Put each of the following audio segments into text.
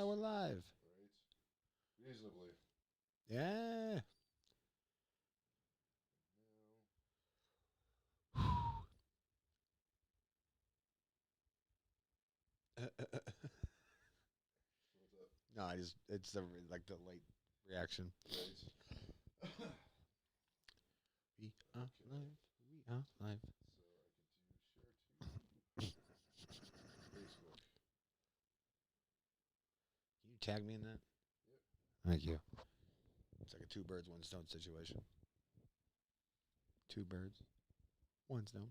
we're live. Right. Reasonably. Yeah. What's up? No, it's the like the late reaction. Right. We are live. We are live. So I could do share to Facebook. Can you tag me in that? Yep. Thank you. It's like a two birds, one stone situation. Two birds, one stone.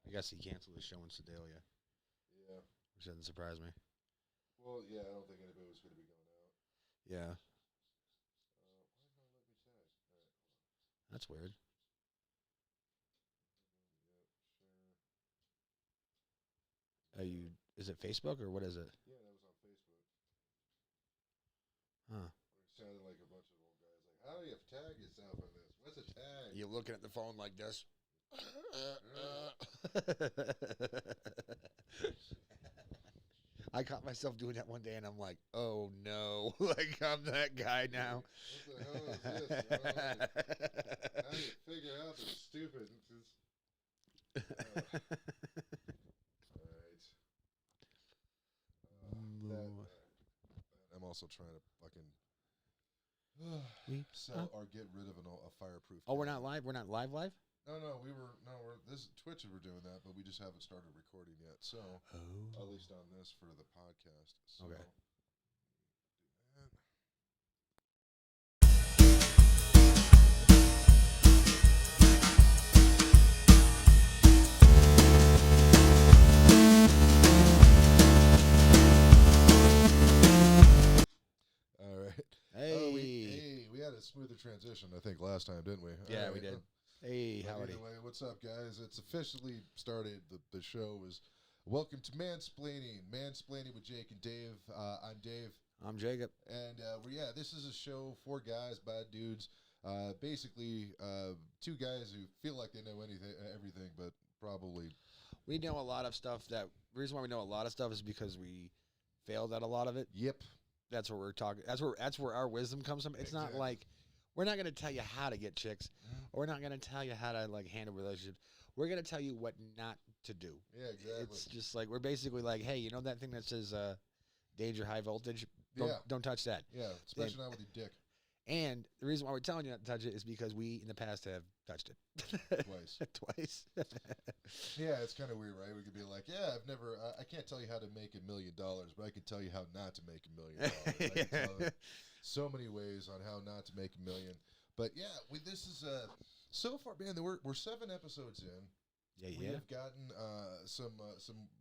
I guess he canceled the show in Sedalia, Yeah. which doesn't surprise me. Well, yeah, I don't think anybody was going to be going out. Yeah, Why not let me tag? All right, hold on. that's weird. Yep, share. Are you? Is it Facebook or what is it? Yeah, that was on Facebook. Huh? It sounded like a bunch of old guys like, how do you tag yourself on this? What's a tag? You looking at the phone like this? I caught myself doing that one day, and I'm like, "Oh no!" Like I'm that guy now. What the hell is this? You know, like, how do you figure out they're stupid? All right. I'm also trying to fucking sell or get rid of a fireproof. Oh, we're camera. not live. We're not live. Live. No, we're this Twitch. We're doing that, but we just haven't started recording yet. So, at least on this for the podcast. So, Okay. do that. All right. Hey. We had a smoother transition, I think, last time, didn't we? Yeah, All we right. did. Hey, But howdy. either way, what's up, guys? It's officially started. The show is welcome to Mansplaining with Jake and Dave. I'm Dave, I'm Jacob. and this is a show for guys, bad dudes. Basically, two guys who feel like they know everything, but probably We know a lot of stuff. The reason why we know a lot of stuff is because we failed at a lot of it. yep. That's what we're talking. That's where our wisdom comes from. It's not Exactly. like we're not going to tell you how to get chicks, or we're not going to tell you how to like handle relationships. We're going to tell you what not to do. Yeah, exactly. It's just like we're basically like, hey, you know that thing that says danger, high voltage? Yeah. Don't touch that. Yeah, especially not with your dick And the reason why we're telling you not to touch it is because we in the past have touched it twice. twice. Yeah, it's kind of weird, right? We could be like, yeah, I can't tell you how to make $1 million, but I can tell you how not to make $1 million. I can tell you so many ways on how not to make $1 million. But yeah, this is so far, man. We're 7 episodes in. We have gotten some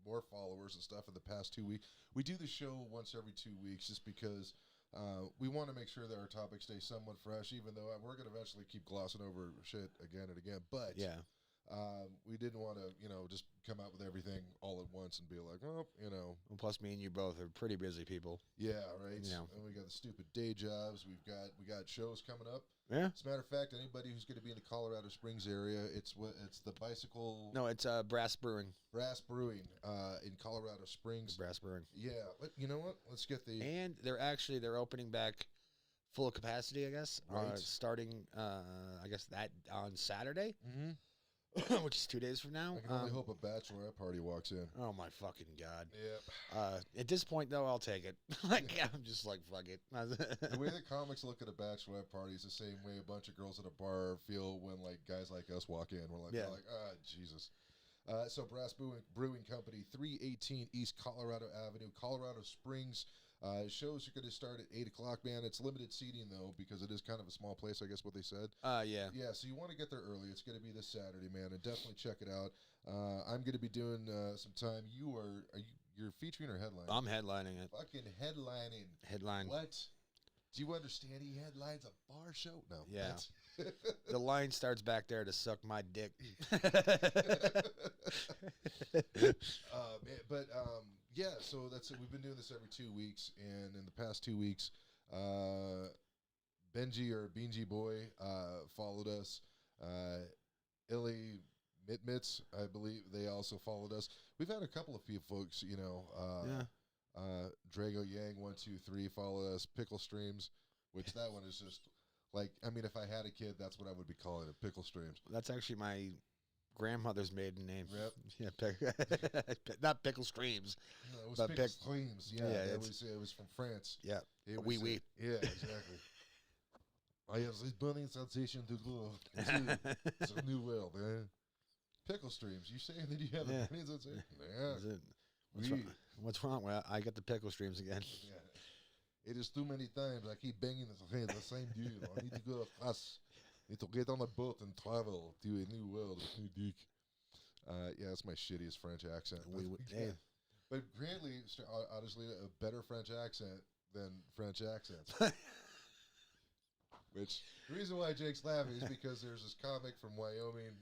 more followers and stuff in the past 2 weeks. We do the show once every 2 weeks just because we want to make sure that our topics stay somewhat fresh, even though we're going to eventually keep glossing over shit again and again. But Yeah. we didn't want to, just come out with everything all at once and be like, oh, Well, plus me and you both are pretty busy people. yeah, right. Yeah. And we got the stupid day jobs. We got shows coming up. Yeah. As a matter of fact, anybody who's going to be in the Colorado Springs area, it's the bicycle. No, it's Brass Brewing. Brass Brewing in Colorado Springs. Brass Brewing. Yeah, but you know what? Let's get the. And they're opening back full capacity, I guess. Right. Starting, I guess that on Saturday, Mm-hmm. which is 2 days from now. I can only hope a bachelorette party walks in. Oh my fucking god! Yep. At this point, though, I'll take it. Like I'm just like fuck it. The way that comics look at a bachelorette party is the same way a bunch of girls at a bar feel when like guys like us walk in. We're like, Jesus. So Brass Brewing Company, 318 East Colorado Avenue, Colorado Springs. Shows are going to start at 8 o'clock, man. It's limited seating, though, because it is kind of a small place, I guess what they said. Yeah. Yeah, so you want to get there early. It's going to be this Saturday, man, and definitely check it out. I'm going to be doing some time. You're featuring or headlining? I'm headlining it. Fucking headlining. Headline. What? Do you understand he headlines a bar show? No. Yeah. That's- The line starts back there to suck my dick. Man, but yeah, so that's it. We've been doing this every 2 weeks, and in the past 2 weeks, Benji or Beanji Boy followed us. Illy Mitmitz, I believe, they also followed us. We've had a couple of few folks, Yeah. Drago Yang 123 follow us. Pickle Streams, which that one is just like, I mean, if I had a kid, that's what I would be calling it, Pickle Streams. That's actually my grandmother's maiden name. Yep. Yeah, not Pickle Streams. No, it was But Pickle Streams. Yeah, yeah, it was from France. Yeah. It was, Oui. Yeah, exactly. I have this burning sensation to go. It's a new world, man. Pickle Streams. You saying that you have a burning sensation? Yeah. What's wrong? Well, I got the Pickle Streams again. Yeah. It is too many times. I keep banging the same dude. I need to go across. I need to get on a boat and travel to a new world with new dick. Yeah, that's my shittiest French accent. But Grantley, honestly, a better French accent than French accents. Which, the reason why Jake's laughing is because there's this comic from Wyoming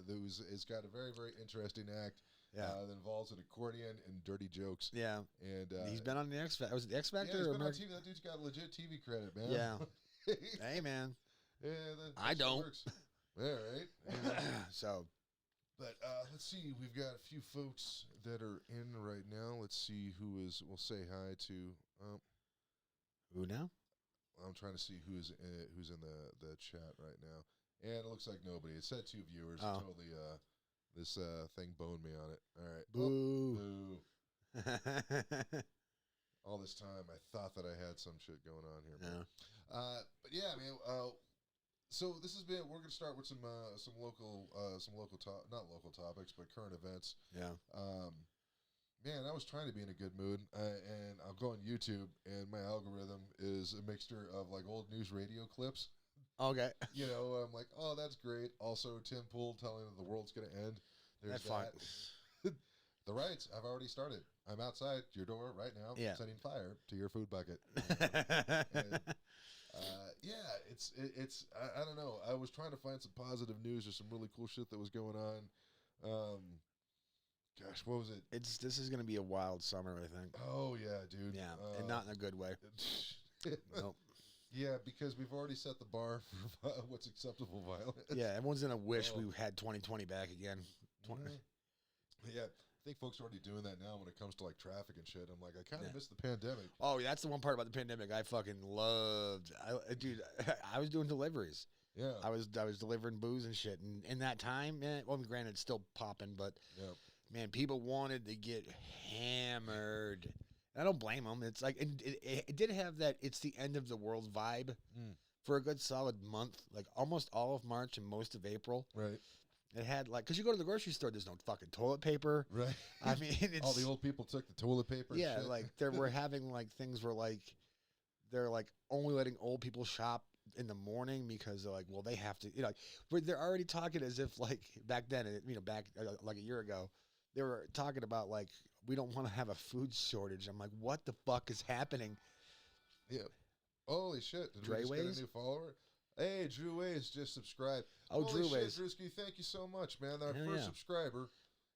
it's got a very, very interesting act that involves an accordion and dirty jokes. Yeah. And he's been on the X Factor. Was it the X Factor? Yeah, he's been on TV. That dude's got legit TV credit, man. Yeah. Hey, man. Yeah, I don't. Works. Yeah, right? Yeah. So. But let's see. We've got a few folks that are in right now. Let's see who is. We'll say hi to. Who now? I'm trying to see who's in the chat right now, and it looks like nobody. It said 2 viewers. Oh. Totally. This thing boned me on it. All right. Boo. Oh, boo. All this time, I thought that I had some shit going on here. Yeah. But yeah, man. So this has been. We're gonna start with some local not local topics, but current events. Yeah. Man, I was trying to be in a good mood, and I'll go on YouTube, and my algorithm is a mixture of like old news radio clips. Okay. You know, I'm like, oh, that's great. Also, Tim Pool telling that the world's gonna end. There's That's fine. The riots. I've already started. I'm outside your door right now, setting fire to your food bucket. And, yeah, it's. I don't know. I was trying to find some positive news or some really cool shit that was going on. Gosh, what was it? This is gonna be a wild summer, I think. Oh yeah, dude. Yeah, and not in a good way. Nope. Yeah, because we've already set the bar for what's acceptable violence. Yeah, everyone's gonna wish we had 2020 back again. Yeah, I think folks are already doing that now when it comes to like traffic and shit. I'm like, I kind of missed the pandemic. Oh, that's the one part about the pandemic I fucking loved. Dude, I was doing deliveries. Yeah, I was delivering booze and shit, and in that time, man. Well, granted, it's still popping, but man, people wanted to get hammered. And I don't blame them. It's like it did have that it's the end of the world vibe for a good solid month, like almost all of March and most of April. Right. It had like, because you go to the grocery store, there's no fucking toilet paper. Right. I mean, it's, all the old people took the toilet paper. Yeah, and shit. like we're having like things where like they're like only letting old people shop in the morning because they're like, well, they have to, but they're already talking as if like back then, back like a year ago, they were talking about like, we don't want to have a food shortage. I'm like, what the fuck is happening? Yeah. Holy shit. Did we just get a new follower? Hey, Drew Ways just subscribed. Oh, Holy Drew shit, Ways. Drewski, thank you so much, man. Our first subscriber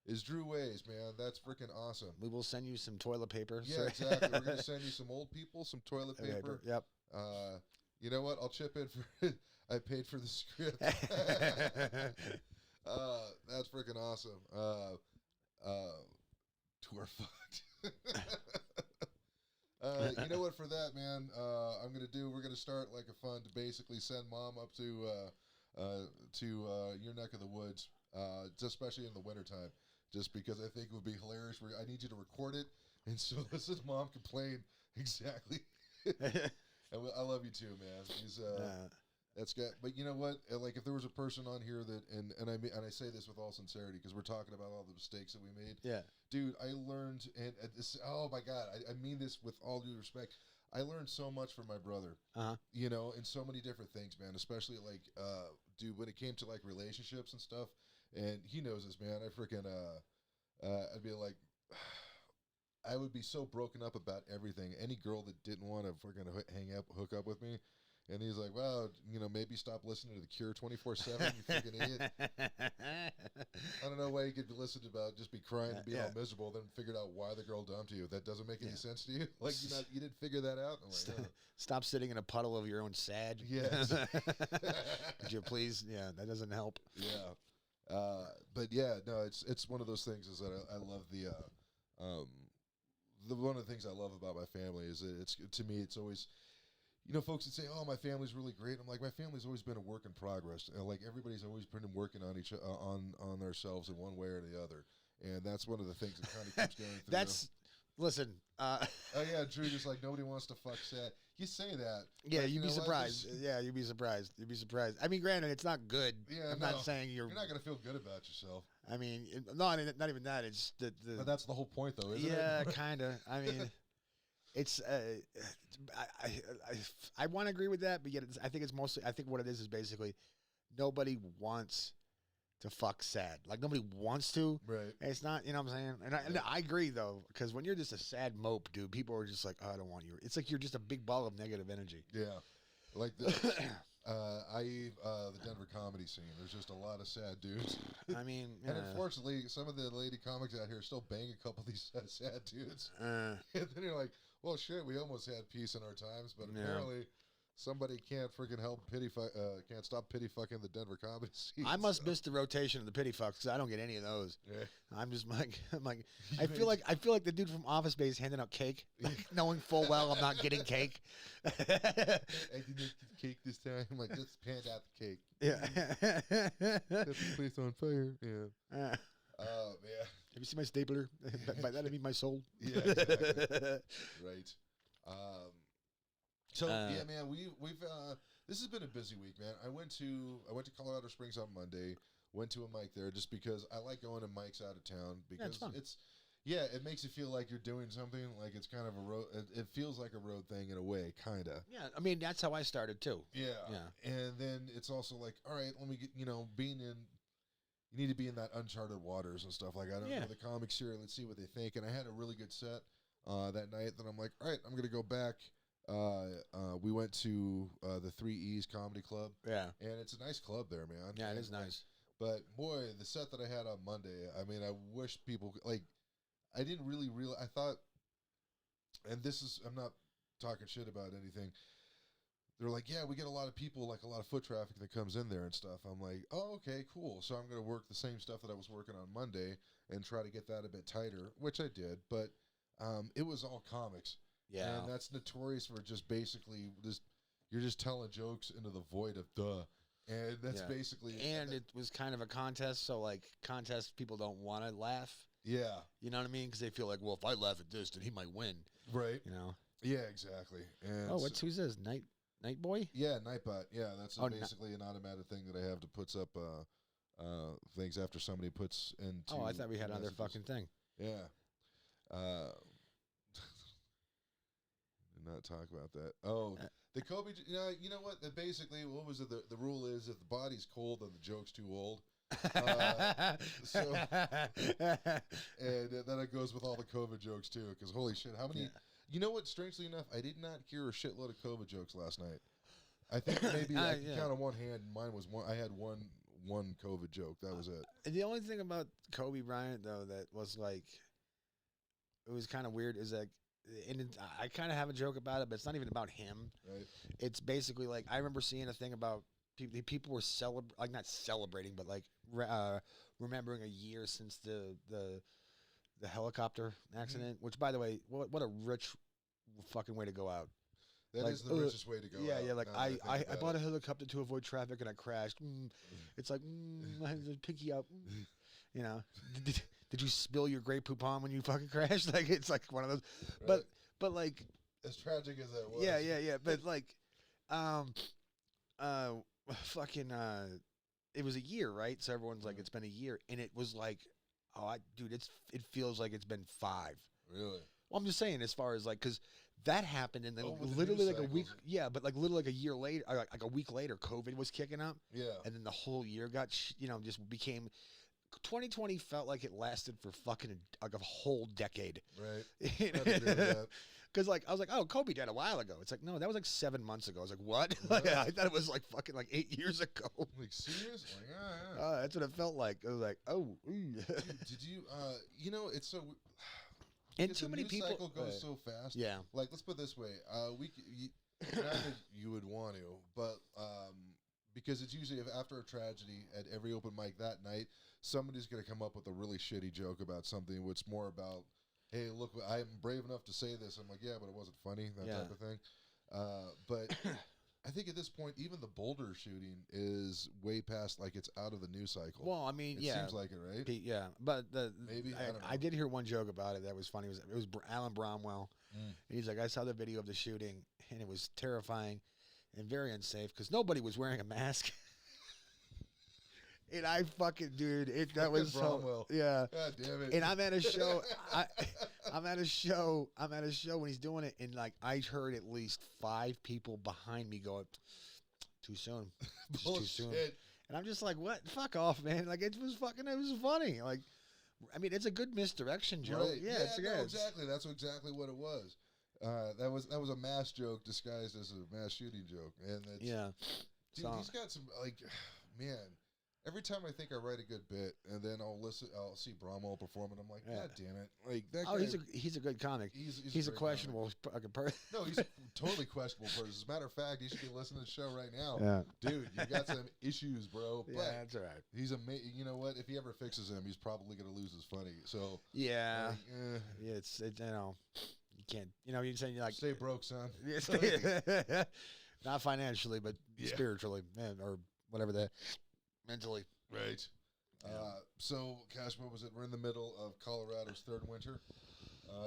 is Drew Ways, man. That's freaking awesome. We will send you some toilet paper. Yeah, exactly. We're going to send you some old people, some toilet paper. Yep. You know what? I'll chip in for I paid for the script. That's freaking awesome. We're fucked. You know what? For that, man, we're gonna start like a fund to basically send mom up to your neck of the woods, especially in the wintertime, just because I think it would be hilarious. I need you to record it, and so listen to mom complain exactly. And I love you too, man. He's that's good. But you know what? Like, if there was a person on here that, and I say this with all sincerity because we're talking about all the mistakes that we made. Yeah, dude, I learned, and this. Oh my God, I mean this with all due respect. I learned so much from my brother. In so many different things, man. Especially like, dude, when it came to like relationships and stuff. And he knows this, man. I freaking I'd be like. I would be so broken up about everything. Any girl that didn't want to freaking hook up with me. And he's like, well, maybe stop listening to The Cure 24/7, you freaking idiot. I don't know why you could listen to about just be crying and be all miserable, then figured out why the girl dumped you. That doesn't make any sense to you? Like, you didn't figure that out? I'm like, Stop sitting in a puddle of your own sad. Yes. Could you please? Yeah, that doesn't help. Yeah. But yeah, no, it's one of those things is that I love one of the things I love about my family is that to me, it's always, folks that say, "Oh, my family's really great." I'm like, my family's always been a work in progress. And like everybody's always been working on on themselves in one way or the other. And that's one of the things that kind of keeps going through. Listen. Oh yeah, Drew. Just like nobody wants to fuck sad. You say that. Yeah, you'd be surprised. Yeah, you'd be surprised. You'd be surprised. I mean, granted, it's not good. Yeah, I'm not saying you're not gonna feel good about yourself. I mean, not even that. It's But that's the whole point, though, isn't it? Yeah, kind of. I mean, it's. I want to agree with that, but yet I think it's mostly. I think what it is basically nobody wants to fuck sad. Like nobody wants to. Right. It's not. You know what I'm saying? And I agree though, because when you're just a sad mope, dude, people are just like, oh, I don't want you. It's like you're just a big ball of negative energy. Yeah. Like the the Denver comedy scene. There's just a lot of sad dudes. I mean, and unfortunately, some of the lady comics out here still bang a couple of these sad dudes. And then you're like, well, shit, we almost had peace in our times, but apparently somebody can't freaking help can't stop pity fucking the Denver comedy scene. I must miss the rotation of the pity fucks because I don't get any of those. Yeah. I'm like, I feel like the dude from Office Space handing out cake, like, knowing full well I'm not getting cake. I didn't get cake this time. I'm like, just hand out the cake. Yeah. Set the place on fire. Yeah. Yeah. Have you seen my stapler? By that I mean my soul. Yeah, exactly. Right. So yeah, man, we've this has been a busy week, man. I went to Colorado Springs on Monday. Went to a mic there just because I like going to mics out of town because it makes you feel like you're doing something, like it's kind of a road. It feels like a road thing in a way, kind of. Yeah, I mean that's how I started too. Yeah, and then it's also like, all right, let me get being in. You need to be in that uncharted waters and stuff. Like I don't know the comics here. Let's see what they think. And I had a really good set that night. Then I'm like, all right, I'm gonna go back. We went to the 3 E's Comedy Club. Yeah. And it's a nice club there, man. Yeah, it is nice. But, boy, the set that I had on Monday, I mean, I wish people, like, I didn't really realize, I thought, and I'm not talking shit about anything. They're like, yeah, we get a lot of people, like a lot of foot traffic that comes in there and stuff. I'm like, oh, okay, cool. So I'm going to work the same stuff that I was working on Monday and try to get that a bit tighter, which I did. But it was all comics. Yeah. And that's notorious for just basically you're just telling jokes into the void of duh. And that's basically and it was kind of a contest, so like contest people don't want to laugh. Yeah. You know what I mean? Because they feel like, well, if I laugh at this, then he might win. Right. You know? Yeah, exactly. And who's this? Night Boy? Yeah, Nightbot. Yeah, that's basically an automated thing that I have to puts up things after somebody puts into. Oh, I thought we had another fucking thing. Yeah. Not talk about that. Oh, the Kobe. You know what? Basically, what was it? The rule is if the body's cold, then the joke's too old. So, and then it goes with all the COVID jokes too. Because holy shit, how many? Yeah. You know what? Strangely enough, I did not hear a shitload of COVID jokes last night. I think maybe I can count on one hand. Mine was one. I had one COVID joke. That was it. The only thing about Kobe Bryant though that was like, it was kind of weird is like. And I kind of have a joke about it, but it's not even about him. Right. It's basically like I remember seeing a thing about people were not celebrating, but like remembering a year since the helicopter accident. Mm-hmm. Which, by the way, what a rich fucking way to go out. That is the richest way to go. Yeah, out. Yeah. Like I bought a helicopter to avoid traffic and I crashed. It's like I had to pick you up. You know. Did you spill your grape poupon when you fucking crashed? Like it's like one of those, right. but like as tragic as that was. Yeah. But like, it was a year, right? So everyone's like, it's been a year, and it was like, it feels like it's been 5. Really? Well, I'm just saying, as far as like, because that happened, and then literally like a week, but like literally like a year later, like a week later, COVID was kicking up. Yeah. And then the whole year got, just became. 2020 felt like it lasted for fucking like a whole decade. Right. Because like I was like, oh, Kobe died a while ago. It's like, no, that was like 7 months ago. I was like, what? Like, I thought it was like fucking like 8 years ago. Like serious? Like, yeah. That's what it felt like. I was like, oh. Did you? It's so. And too many people. The cycle goes so fast. Yeah. Like let's put it this way. Not that you would want to, but because it's usually after a tragedy at every open mic that night, somebody's going to come up with a really shitty joke about something which more about hey, look, I'm brave enough to say this. I'm like, yeah, but it wasn't funny, that type of thing. But I think at this point, even the Boulder shooting is way past, like, it's out of the news cycle. Well, I mean, it seems like it, right? Yeah, but maybe I don't know. I did hear one joke about it that was funny. It was Alan Bromwell. He's like, I saw the video of the shooting, and it was terrifying and very unsafe because nobody was wearing a mask. And I fucking, dude, that was Bromwell. Yeah. God damn it. And I'm at a show. I'm at a show when he's doing it, and like I heard at least 5 people behind me going, "Too soon, too soon." And I'm just like, "What? Fuck off, man!" Like it was funny. Like, I mean, it's a good misdirection joke. Right. Yeah, exactly. That's exactly what it was. That was a mass joke disguised as a mass shooting joke, and it's, dude, he's got some like, man. Every time I think I write a good bit, and then I'll see Bromwell perform, and I'm like, God damn it! Like that guy. He's a good comic. He's a questionable fucking person. No, he's a totally questionable person. As a matter of fact, he should be listening to the show right now. Yeah. Dude, you got some issues, bro. Yeah, but that's all right. He's amazing. You know what? If he ever fixes him, he's probably gonna lose his funny. So yeah, yeah. It's you know, you can't. You know, you're saying you're like stay broke, son. Not financially, but spiritually, or whatever that. Mentally. Right. So, Cash, what was it? We're in the middle of Colorado's third winter.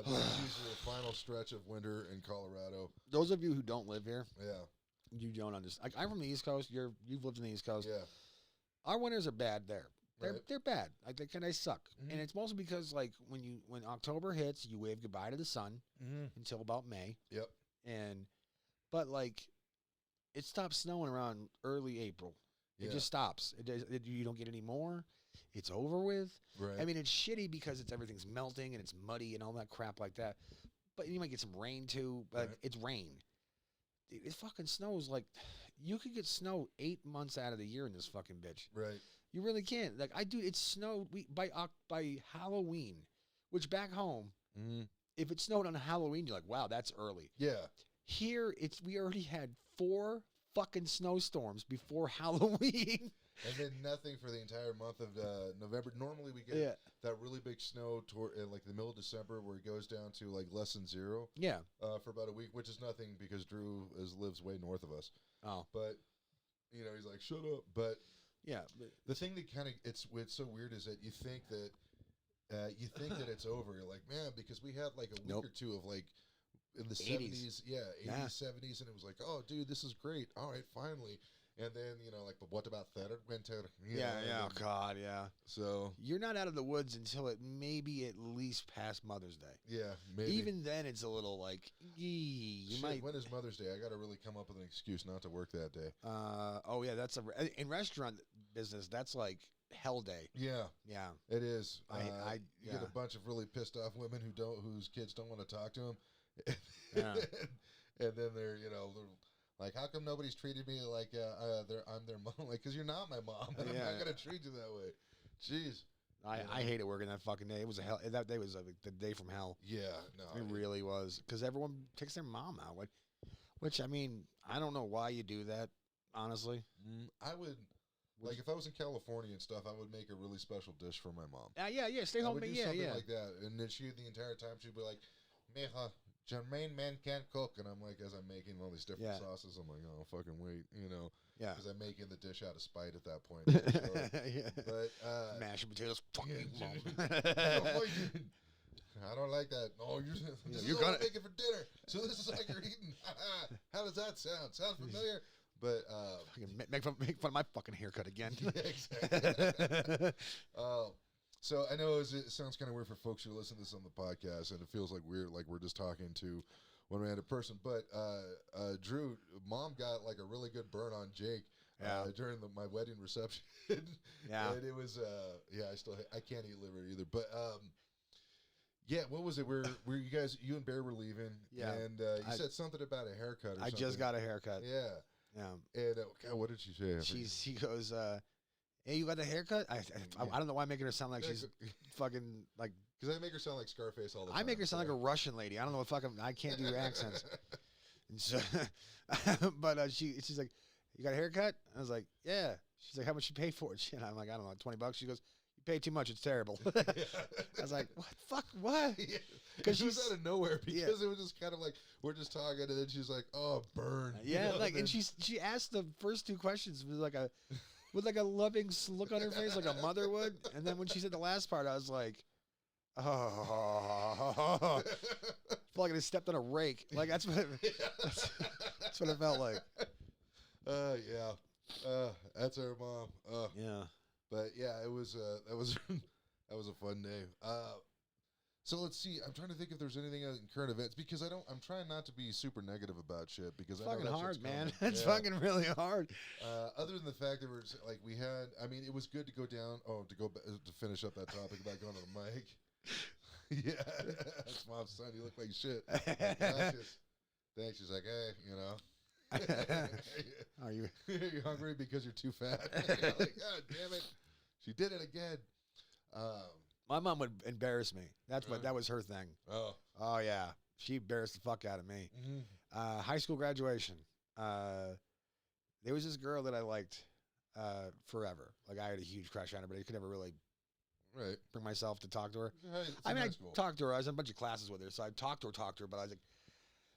This is usually the final stretch of winter in Colorado. Those of you who don't live here, you don't understand. Like, I'm from the East Coast. You've lived in the East Coast. Yeah. Our winters are bad there. They're bad. Like they suck. Mm-hmm. And it's mostly because like when October hits, you wave goodbye to the sun until about May. Yep. But like, it stops snowing around early April. It just stops. You don't get any more. It's over with. Right. I mean, it's shitty because everything's melting and it's muddy and all that crap like that. But you might get some rain too. But it's rain. It fucking snows like you could get snow 8 months out of the year in this fucking bitch. Right. You really can't. Like it snowed by Halloween, which back home, if it snowed on Halloween, you're like, wow, that's early. Yeah. Here we already had 4 fucking snowstorms before Halloween. And then nothing for the entire month of November. Normally we get that really big snow in like the middle of December where it goes down to like less than 0. Yeah. For about a week, which is nothing because Drew lives way north of us. Oh. But, you know, he's like, shut up. But yeah. The thing that kind of it's so weird is that you think that it's over. You're like, man, because we had like a week or two of like in the 70s, 80s, 70s, and it was like, oh, dude, this is great. All right, finally. And then, you know, like, but what about third winter? Oh, God, yeah. So you're not out of the woods until it maybe at least past Mother's Day. Yeah, maybe. Even then, it's a little like, when is Mother's Day? I got to really come up with an excuse not to work that day. Oh, yeah, that's in restaurant business, that's like hell day. Yeah. Yeah. It is. You get a bunch of really pissed off women whose kids don't want to talk to them. Yeah. And then they're like, how come nobody's treated me like I'm their mom? Like, because you're not my mom. And I'm not gonna treat you that way. Jeez. I hated working that fucking day. It was that day was the day from hell. Yeah, no, it really was because everyone takes their mom out. Which I mean, I don't know why you do that. Honestly, I would. Like, if I was in California and stuff, I would make a really special dish for my mom. Yeah, stay home. I would do something like that, and then the entire time she'd be like, "Mija, Jermaine man can't cook," and I'm like, as I'm making all these different sauces, I'm like, "Oh, fucking wait," because I'm making the dish out of spite at that point. But mashed potatoes, fucking I don't like that. No, you're gonna make it for dinner. So this is like you're eating. How does that sound? Sounds familiar? But make fun of my fucking haircut again. Yeah, exactly. So I know it sounds kind of weird for folks who listen to this on the podcast, and it feels like we're just talking to one random person. But Drew, Mom got like a really good burn on Jake during my wedding reception. Yeah, and it was I can't eat liver either. But what was it? You and Bear were leaving, and you said something about a haircut. Or I just got a haircut. Yeah. And God, what did she say? She goes, hey, you got a haircut? I don't know why I'm making her sound like she's fucking like. Because I make her sound like Scarface all the time. I make her sound like a Russian lady. I don't know what fucking. I can't do accents. And so, but she's like, you got a haircut? I was like, yeah. She's like, how much you pay for it? And I'm like, I don't know, $20. She goes, You pay too much. It's terrible. I was like, what? Fuck, what? Because she was out of nowhere because it was just kind of like, we're just talking, and then she's like, oh, burn. Yeah, you know? Like, and she asked the first two questions with like a loving look on her face, like a mother would. And then when she said the last part, I was like, oh, I felt like I just stepped on a rake. Like that's what it felt like. That's her mom. Yeah. But yeah, it was that was a fun day. So let's see. I'm trying to think if there's anything in current events because I'm trying not to be super negative about shit because it's fucking hard, man. Coming. It's fucking really hard. Other than the fact that we're like we had, I mean, it was good to go down. Oh, to finish up that topic about going to the mic. Yeah, that's Mom's son. You look like shit. Thanks. She's like, hey, you know. Are you hungry because you're too fat? Like, God damn it. She did it again. My mom would embarrass me. That was her thing. Oh yeah. She embarrassed the fuck out of me. Mm-hmm. High school graduation. There was this girl that I liked forever. Like I had a huge crush on her, but I could never really bring myself to talk to her. I mean, I talked to her. I was in a bunch of classes with her, so I talked to her, but I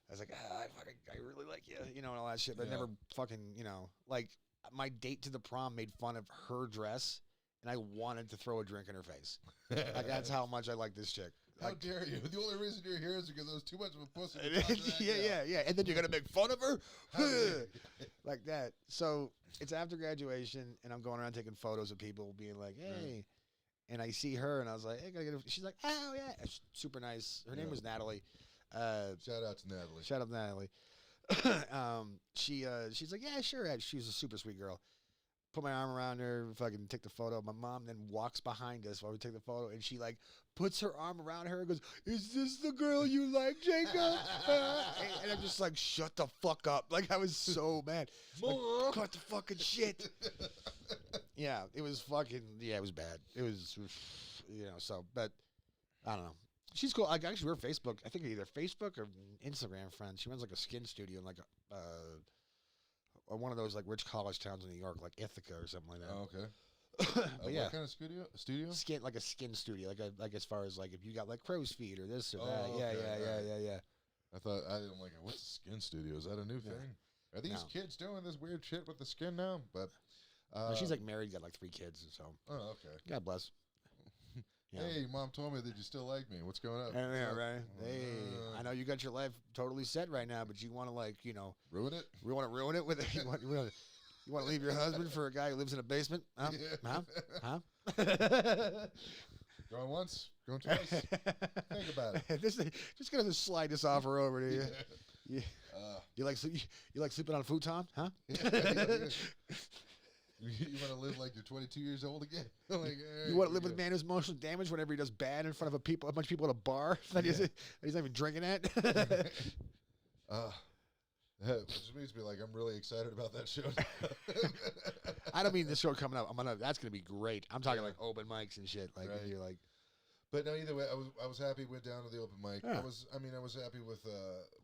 was like, I really like you, you know, and all that shit. But I never fucking, you know, like my date to the prom made fun of her dress, and I wanted to throw a drink in her face. Like that's how much I like this chick. How like, dare you? The only reason you're here is because I was too much of a pussy. Yeah. And then you're gonna make fun of her, like that. So it's after graduation, and I'm going around taking photos of people, being like, hey. And I see her, and I was like, hey, gotta get she's like, oh, yeah. Super nice. Her name was Natalie. Shout out to Natalie. Shout out to Natalie. She's like, yeah, sure. She was a super sweet girl. Put my arm around her, fucking take the photo. My mom then walks behind us while we take the photo, and she, like, puts her arm around her and goes, is this the girl you like, Jacob? And I'm just like, shut the fuck up. Like, I was so mad. Like, cut the fucking shit. Yeah, it was fucking, it was bad. It was, you know, so, but, I don't know. She's cool. Like, actually, we're Facebook, I think either Facebook or Instagram friends. She runs, like, a skin studio in, like, one of those, like, rich college towns in New York, like Ithaca or something like that. Oh, okay. But yeah. What kind of studio? Skin, like a skin studio, like as far as, like, if you got, like, crow's feet or this or that. Okay. Yeah. I'm like, what's a skin studio? Is that a new thing? Are these kids doing this weird shit with the skin now? But she's like married, got like 3 kids, and so. Oh, okay. God bless. Yeah. Hey, Mom told me that you still like me. What's going on? Yeah, right. Hey, I know you got your life totally set right now, but you want to, like, you know, ruin it. We want to ruin it with it. You want to leave your husband for a guy who lives in a basement? Huh? Going once, going twice. Think about it. Just gonna slide this offer over to you. Yeah. You like sleeping on a futon, huh? You want to live like you're 22 years old again? Like, hey, you want to live with a man who's emotionally damaged whenever he does bad in front of a bunch of people at a bar that he's not even drinking at? Which makes me like, I'm really excited about that show. I don't mean this show coming up. That's gonna be great. I'm talking like open mics and shit. Like you're like. But no, either way, I was happy. Went down to the open mic. Yeah. I was happy with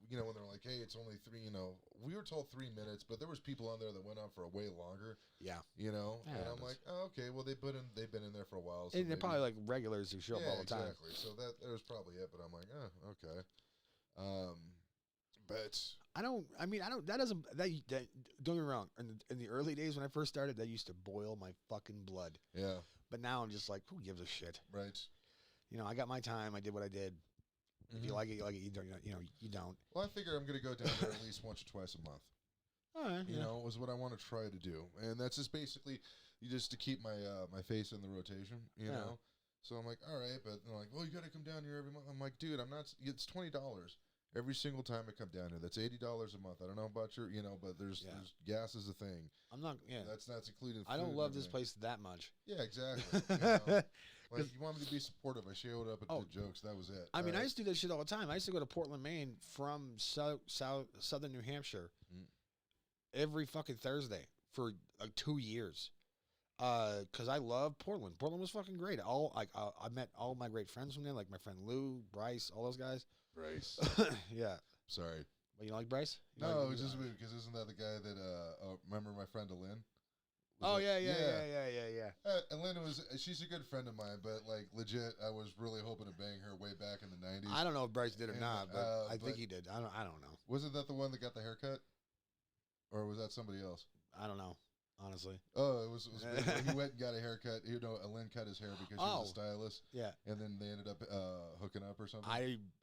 you know, when they're like, hey, it's only 3. You know, we were told 3 minutes, but there was people on there that went on for way longer. Yeah. You know, and I'm like, oh, okay, well they've been in there for a while. So and they're probably like regulars who show up all the time. Exactly. So that was probably it. But I'm like, oh, okay. But that don't get me wrong. In the early days when I first started, that used to boil my fucking blood. Yeah. But now I'm just like, who gives a shit? Right. You know, I got my time. I did what I did. If you like it, you like it. You don't. You know, you don't. Well, I figure I'm going to go down there at least once or twice a month. All right. You know, is what I want to try to do, and that's just basically just to keep my my face in the rotation. You know. So I'm like, all right, but they're like, well, you got to come down here every month. I'm like, dude, I'm not. It's $20 every single time I come down here. That's $80 a month. I don't know about your, you know, but there's gas is a thing. I'm not. Yeah. That's included. I don't love this place that much. Yeah, exactly. You know? Like, you want me to be supportive. I showed up and did jokes. That was it. I mean, I used to do that shit all the time. I used to go to Portland, Maine from southern New Hampshire every fucking Thursday for like 2 years. Because I love Portland. Portland was fucking great. I met all my great friends from there, like my friend Lou, Bryce, all those guys. Bryce. Yeah. Sorry. But you like Bryce? No, it's just weird because isn't that the guy that, remember my friend Alin? Yeah. Elena she's a good friend of mine, but like legit, I was really hoping to bang her way back in the 90s. I don't know if Bryce did or not, but I think he did. I don't know. Wasn't that the one that got the haircut? Or was that somebody else? I don't know, honestly. Oh, it was he went and got a haircut. Ellen cut his hair because she was a stylist. Yeah. And then they ended up hooking up or something.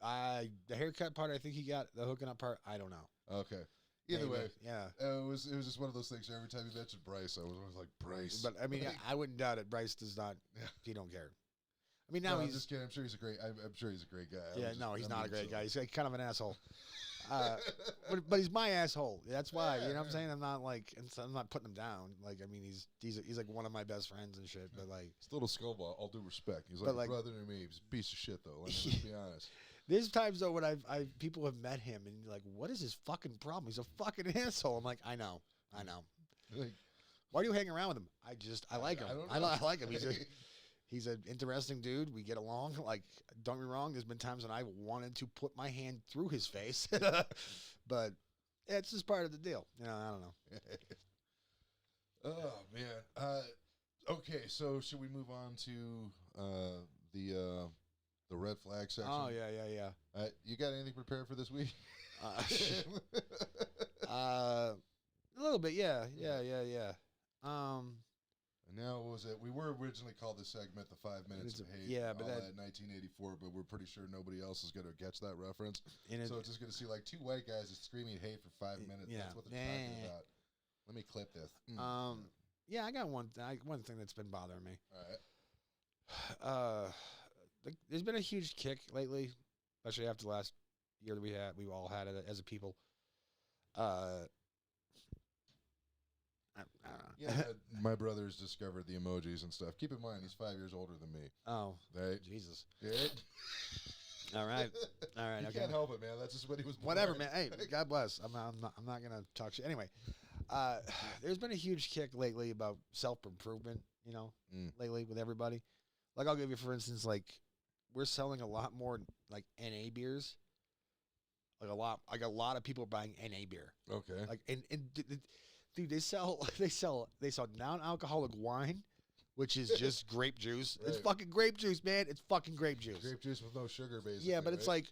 The haircut part, I think he got. The hooking up part, I don't know. Okay. Either way, yeah. It was just one of those things. Every time you mentioned Bryce, I was always like, Bryce. But I mean, I wouldn't doubt it. Bryce does not. He don't care. I mean, now I'm just kidding. I'm sure he's a great. I'm sure he's a great guy. Yeah, he's not a great guy. He's like kind of an asshole. But he's my asshole. That's why. You know what I'm saying? I'm not putting him down. Like, I mean, he's like one of my best friends and shit. But like, it's a little skullball. All due respect. He's like a brother to me. He's a piece of shit though. Let's be honest. There's times though when people have met him and you're like, what is his fucking problem? He's a fucking asshole. I'm like, I know. Like, why do you hang around with him? I like him. I like him. He's an interesting dude. We get along. Like, don't get me wrong. There's been times when I wanted to put my hand through his face, but it's just part of the deal. You know, I don't know. Oh man. Okay, so should we move on to the red flag section? Oh yeah. You got anything prepared for this week? A little bit, yeah. And now, what was it? We were originally called this segment the 5 Minutes of Hate. Yeah, but that 1984, but we're pretty sure nobody else is going to catch that reference. So it's just going to see like two white guys just screaming hate for 5 minutes. Yeah. That's what they're talking about. Let me clip this. Yeah, I got one thing that's been bothering me. All right. There's been a huge kick lately, especially after the last year that we all had it as a people. I don't know. Yeah, my brother's discovered the emojis and stuff. Keep in mind, he's 5 years older than me. Oh, right? Jesus. Yeah. All right. You can't help it, man. That's just what he was born. Whatever, man. Hey, God bless. I'm not gonna talk shit. Anyway, there's been a huge kick lately about self-improvement. You know, lately with everybody. Like, I'll give you, for instance, like, we're selling a lot more like NA beers. Like a lot of people are buying NA beer. Okay. Like, and dude, they sell non-alcoholic wine, which is just grape juice. Right. It's fucking grape juice, man. It's fucking grape juice. Grape juice with no sugar, basically. Yeah, but it's like,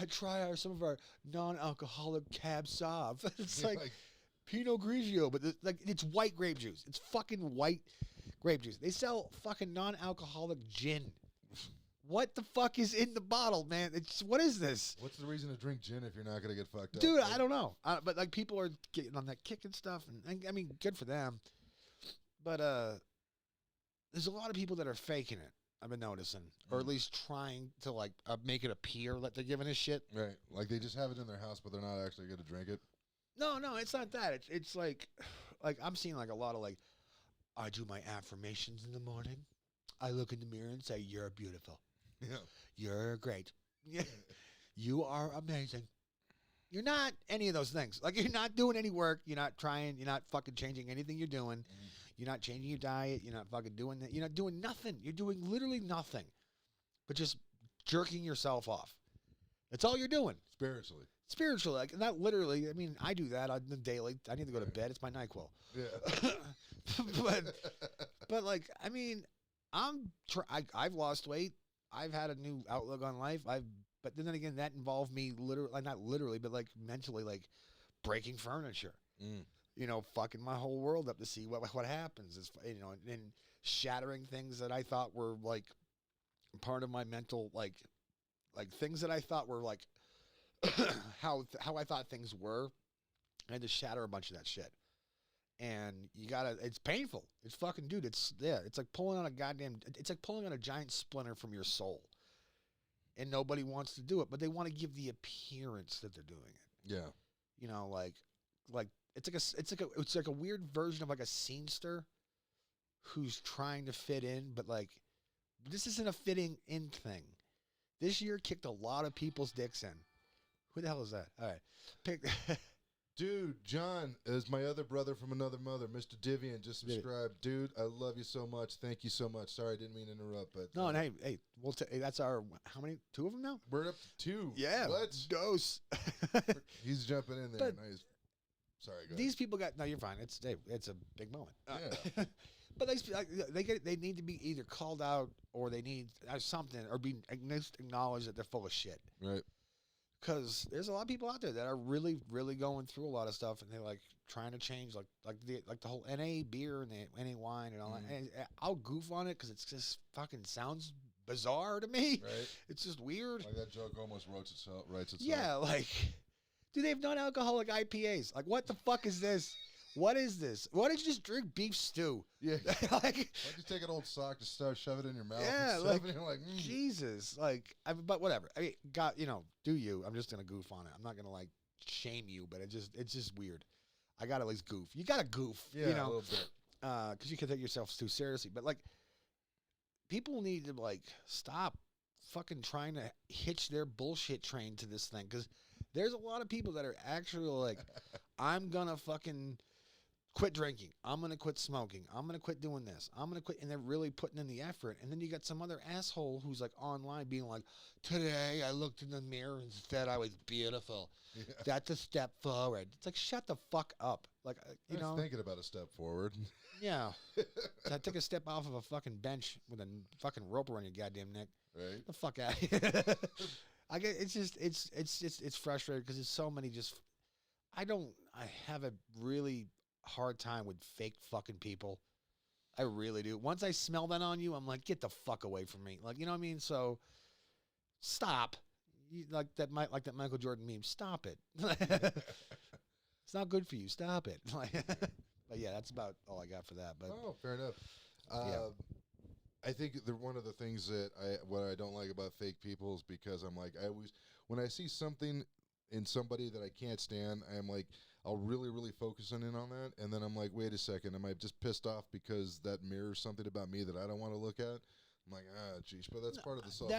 try some of our non-alcoholic Cab Sauv. It's like Pinot Grigio, but it's white grape juice. It's fucking white grape juice. They sell fucking non-alcoholic gin. What the fuck is in the bottle, man? What is this? What's the reason to drink gin if you're not gonna get fucked up? Dude, I don't know. But like, people are getting on that kick and stuff, and I mean, good for them. But there's a lot of people that are faking it. I've been noticing, or at least trying to like make it appear that they're giving a shit. Right, like they just have it in their house, but they're not actually gonna drink it. No, it's not that. It's like I'm seeing like a lot of like, I do my affirmations in the morning. I look in the mirror and say, "You're beautiful." Yeah. You're great. Yeah. You are amazing. You're not any of those things. Like, you're not doing any work. You're not trying. You're not fucking changing anything you're doing. You're not changing your diet. You're not fucking doing that. You're not doing nothing. You're doing literally nothing but just jerking yourself off. That's all you're doing. Spiritually. Like, not literally. I mean, I do that on the daily. I need to go to bed. It's my NyQuil. Yeah. but like, I mean, I've lost weight. I've had a new outlook on life. But then again, that involved me not literally, but like mentally, like breaking furniture. You know, fucking my whole world up to see what happens. Is, you know, and shattering things that I thought were like part of my mental, like things that I thought were like how I thought things were. I had to shatter a bunch of that shit. And it's painful. It's fucking, dude, it's like pulling on a giant splinter from your soul. And nobody wants to do it, but they want to give the appearance that they're doing it. Yeah. You know, like it's like a weird version of like a scenester who's trying to fit in, but like, this isn't a fitting in thing. This year kicked a lot of people's dicks in. Who the hell is that? All right. Dude, John is my other brother from another mother. Mr. Divian just subscribed. Dude, I love you so much. Thank you so much. Sorry, I didn't mean to interrupt. But no, and hey, that's our, how many? 2 of them now? We're up to 2. Yeah. Let's dose. He's jumping in there. Nice. Sorry, go these people got, no, you're fine. It's a big moment. Yeah. But they need to be either called out or they need something or be acknowledged that they're full of shit. Right. Because there's a lot of people out there that are really, really going through a lot of stuff, and they're like trying to change, like the whole NA beer and the NA wine and all that. And I'll goof on it because it's just fucking sounds bizarre to me. Right. It's just weird. Like that joke almost writes itself. Yeah, like, do they have non-alcoholic IPAs? Like, what the fuck is this? What is this? Why did you just drink beef stew? Yeah. Like, Why'd you take an old sock to start shove it in your mouth? Yeah, and like Jesus. Like, but whatever. I mean, God, do you? I'm just gonna goof on it. I'm not gonna like shame you, but it's just weird. I gotta at least goof. You gotta goof. Yeah, a little bit. Because you can take yourself too seriously. But like, people need to like stop fucking trying to hitch their bullshit train to this thing. Because there's a lot of people that are actually like, I'm gonna fucking quit drinking. I'm going to quit smoking. I'm going to quit doing this. I'm going to quit. And they're really putting in the effort. And then you got some other asshole who's like online being like, today I looked in the mirror and said I was beautiful. Yeah. That's a step forward. It's like, shut the fuck up. Like, I was thinking about a step forward. Yeah. I took a step off of a fucking bench with a fucking rope around your goddamn neck. Right. The fuck out of here. I get, it's frustrating because there's so many just, I have a really hard time with fake fucking people. I really do. Once I smell that on you, I'm like, get the fuck away from me. Like, you know what I mean? So stop. Like that Michael Jordan meme. Stop it. It's not good for you. Stop it. But yeah, that's about all I got for that. But fair enough. Yeah. I think one of the things that what I don't like about fake people is because I'm like, when I see something in somebody that I can't stand, I'm like, I'll really, really focus in on that, and then I'm like, wait a second, am I just pissed off because that mirrors something about me that I don't want to look at? I'm like, geez, but that's part of the song.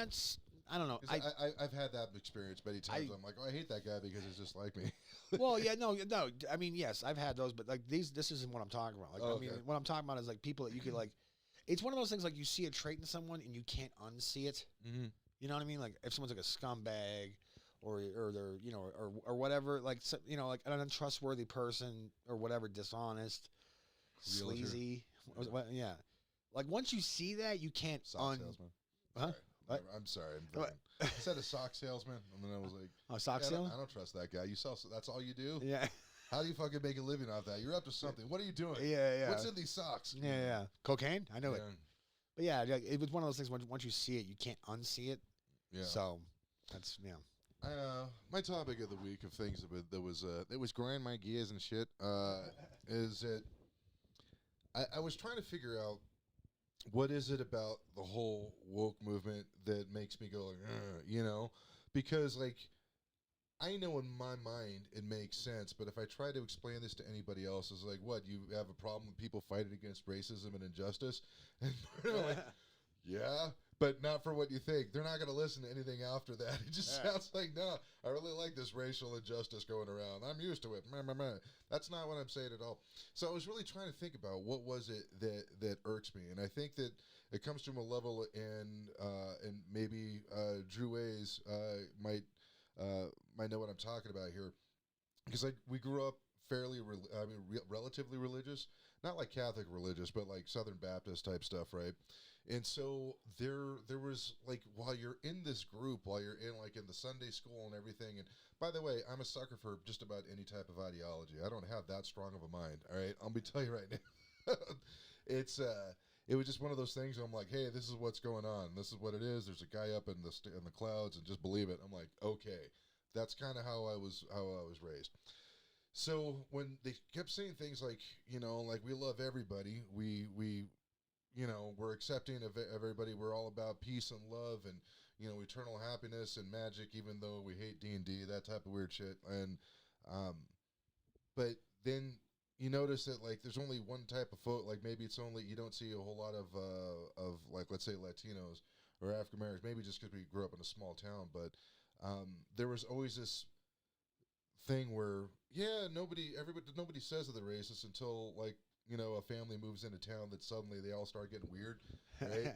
I don't know. I've had that experience many times. I'm like, I hate that guy because he's just like me. Well, yeah, no. I mean, yes, I've had those, but like this isn't what I'm talking about. Like, I mean, what I'm talking about is like people that you could like. It's one of those things like you see a trait in someone and you can't unsee it. Mm-hmm. You know what I mean? Like if someone's like a scumbag. Or they're or whatever, like like an untrustworthy person or whatever, dishonest, sleazy, yeah. Like once you see that, you can't salesman. Huh? What? I'm sorry. I said a sock salesman, and then I was like, sock salesman? I don't trust that guy. You sell. That's all you do? Yeah. How do you fucking make a living off that? You're up to something. What are you doing? Yeah. What's in these socks? Yeah. Cocaine? I know it. But yeah, it was one of those things. Once you see it, you can't unsee it. Yeah. So that's my topic of the week of things that was grind my gears and shit is that I was trying to figure out what is it about the whole woke movement that makes me go like, because like I know in my mind it makes sense, but if I try to explain this to anybody else, it's like, what, you have a problem with people fighting against racism and injustice? And they're like, yeah. But not for what you think. They're not going to listen to anything after that. It just sounds like, no, I really like this racial injustice going around. I'm used to it. That's not what I'm saying at all. So I was really trying to think about what was it that irks me. And I think that it comes from a level and maybe Drew Ways might know what I'm talking about here. Because we grew up fairly, relatively religious. Not like Catholic religious, but like Southern Baptist type stuff, right? And so there was like, while you're in this group, while you're in like in the Sunday school and everything, and by the way, I'm a sucker for just about any type of ideology. I don't have that strong of a mind. All right, I'll be telling you right now. It was just one of those things where I'm like, hey, this is what's going on. This is what it is. There's a guy up in the clouds, and just believe it. I'm like, okay, that's kind of how I was raised. So when they kept saying things like, like we love everybody, we're accepting of everybody. We're all about peace and love and, eternal happiness and magic, even though we hate D&D, that type of weird shit. And, but then you notice that like, there's only one type of folk, like maybe it's only, you don't see a whole lot of like, let's say Latinos or African Americans, maybe just because we grew up in a small town, but, there was always this thing where, nobody says that they're racist until like, a family moves into town that suddenly they all start getting weird, right?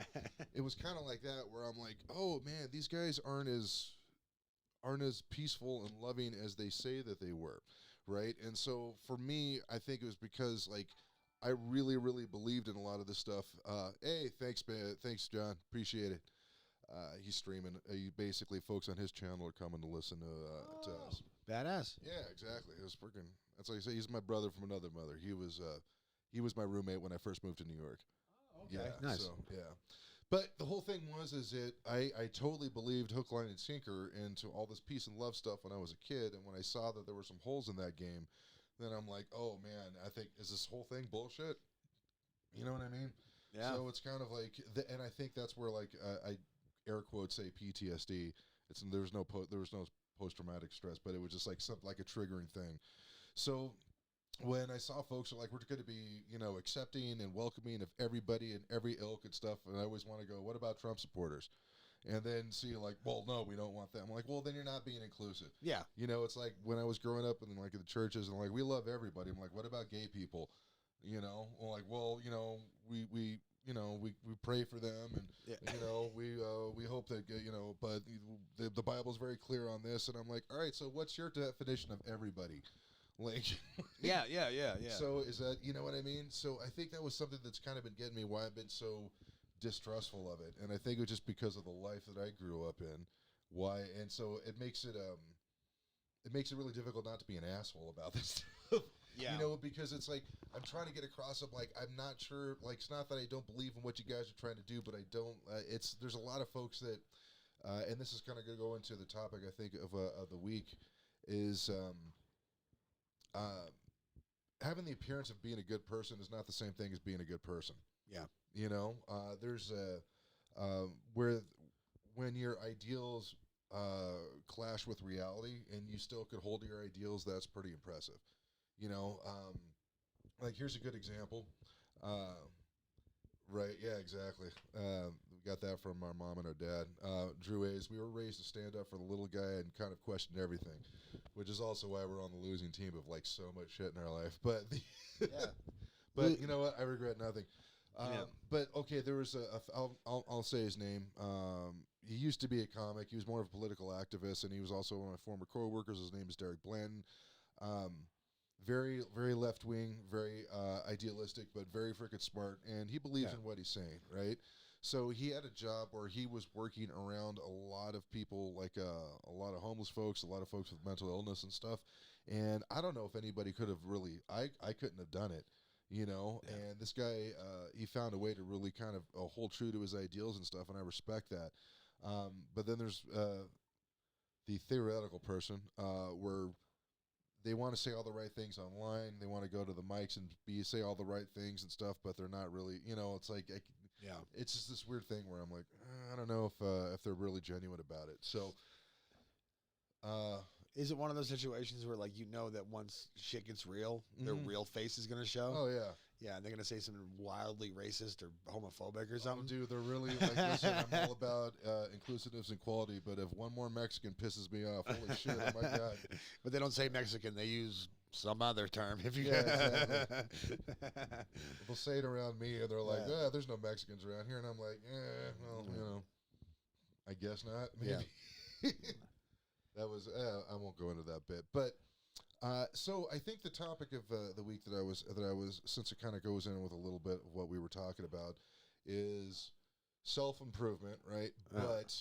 It was kind of like that where I'm like, oh man, these guys aren't as peaceful and loving as they say that they were, right? And so for me, I think it was because like I really, really believed in a lot of this stuff. Hey, thanks, man. Thanks, John. Appreciate it. He's streaming. Basically, folks on his channel are coming to listen to us. Badass. Yeah, exactly. It was freaking. That's like I say. He's my brother from another mother. He was my roommate when I first moved to New York. Okay, Yeah, nice. So, yeah. But the whole thing is I totally believed hook, line, and sinker into all this peace and love stuff when I was a kid. And when I saw that there were some holes in that game, then I'm like, oh, man, I think, is this whole thing bullshit? You know what I mean? Yeah. So it's kind of like, and I think that's where, like, I air quotes say PTSD. There was no post-traumatic stress, but it was just like something like a triggering thing. So when I saw folks are like, we're going to be, accepting and welcoming of everybody and every ilk and stuff, and I always want to go, what about Trump supporters? And then see like, well, no, we don't want them. I'm like, well, then you're not being inclusive. Yeah. It's like when I was growing up and like in the churches and like, we love everybody. I'm like, what about gay people? Well, like, well, we pray for them and, we hope that, but the Bible's very clear on this. And I'm like, all right, so what's your definition of everybody? Like, yeah. So is that, you know what I mean? So I think that was something that's kind of been getting me why I've been so distrustful of it. And I think it was just because of the life that I grew up in. Why? And so it makes it really difficult not to be an asshole about this stuff. Yeah. Because it's like, I'm trying to get across, I'm like, I'm not sure, like, it's not that I don't believe in what you guys are trying to do, but I don't, there's a lot of folks that, and this is kind of going to go into the topic, I think, of the week, is, having the appearance of being a good person is not the same thing as being a good person. Yeah. There's where when your ideals clash with reality and you still could hold to your ideals, that's pretty impressive. Like here's a good example. Right, yeah, exactly. We got that from our mom and our dad. Drew A's, we were raised to stand up for the little guy and kind of question everything, which is also why we're on the losing team of like so much shit in our life. But but you know what? I regret nothing. But okay, there was I'll say his name. He used to be a comic. He was more of a political activist, and he was also one of my former co-workers. His name is Derek Blanton. Very, very left wing, very idealistic, but very freaking smart, and he believes in what he's saying, right? So he had a job where he was working around a lot of people, like a lot of homeless folks, a lot of folks with mental illness and stuff. And I don't know if anybody could have really, I couldn't have done it, And this guy, he found a way to really kind of hold true to his ideals and stuff, and I respect that. But then there's the theoretical person where they want to say all the right things online. They want to go to the mics and say all the right things and stuff, but they're not really, it's like, it's just this weird thing where I'm like, I don't know if they're really genuine about it. So, is it one of those situations where like that once shit gets real, their real face is gonna show? Oh yeah. Yeah, they're gonna say something wildly racist or homophobic or something. Oh, dude, they're really like, listen, I'm all about inclusiveness and quality, but if one more Mexican pisses me off, holy shit, oh my god. But they don't say Mexican; they use some other term. If you exactly. They'll say it around me, and they're like, there's no Mexicans around here, and I'm like, well, I guess not. Maybe. Yeah. That was I won't go into that bit, but. So I think the topic of the week that I was since it kind of goes in with a little bit of what we were talking about is self-improvement, right? But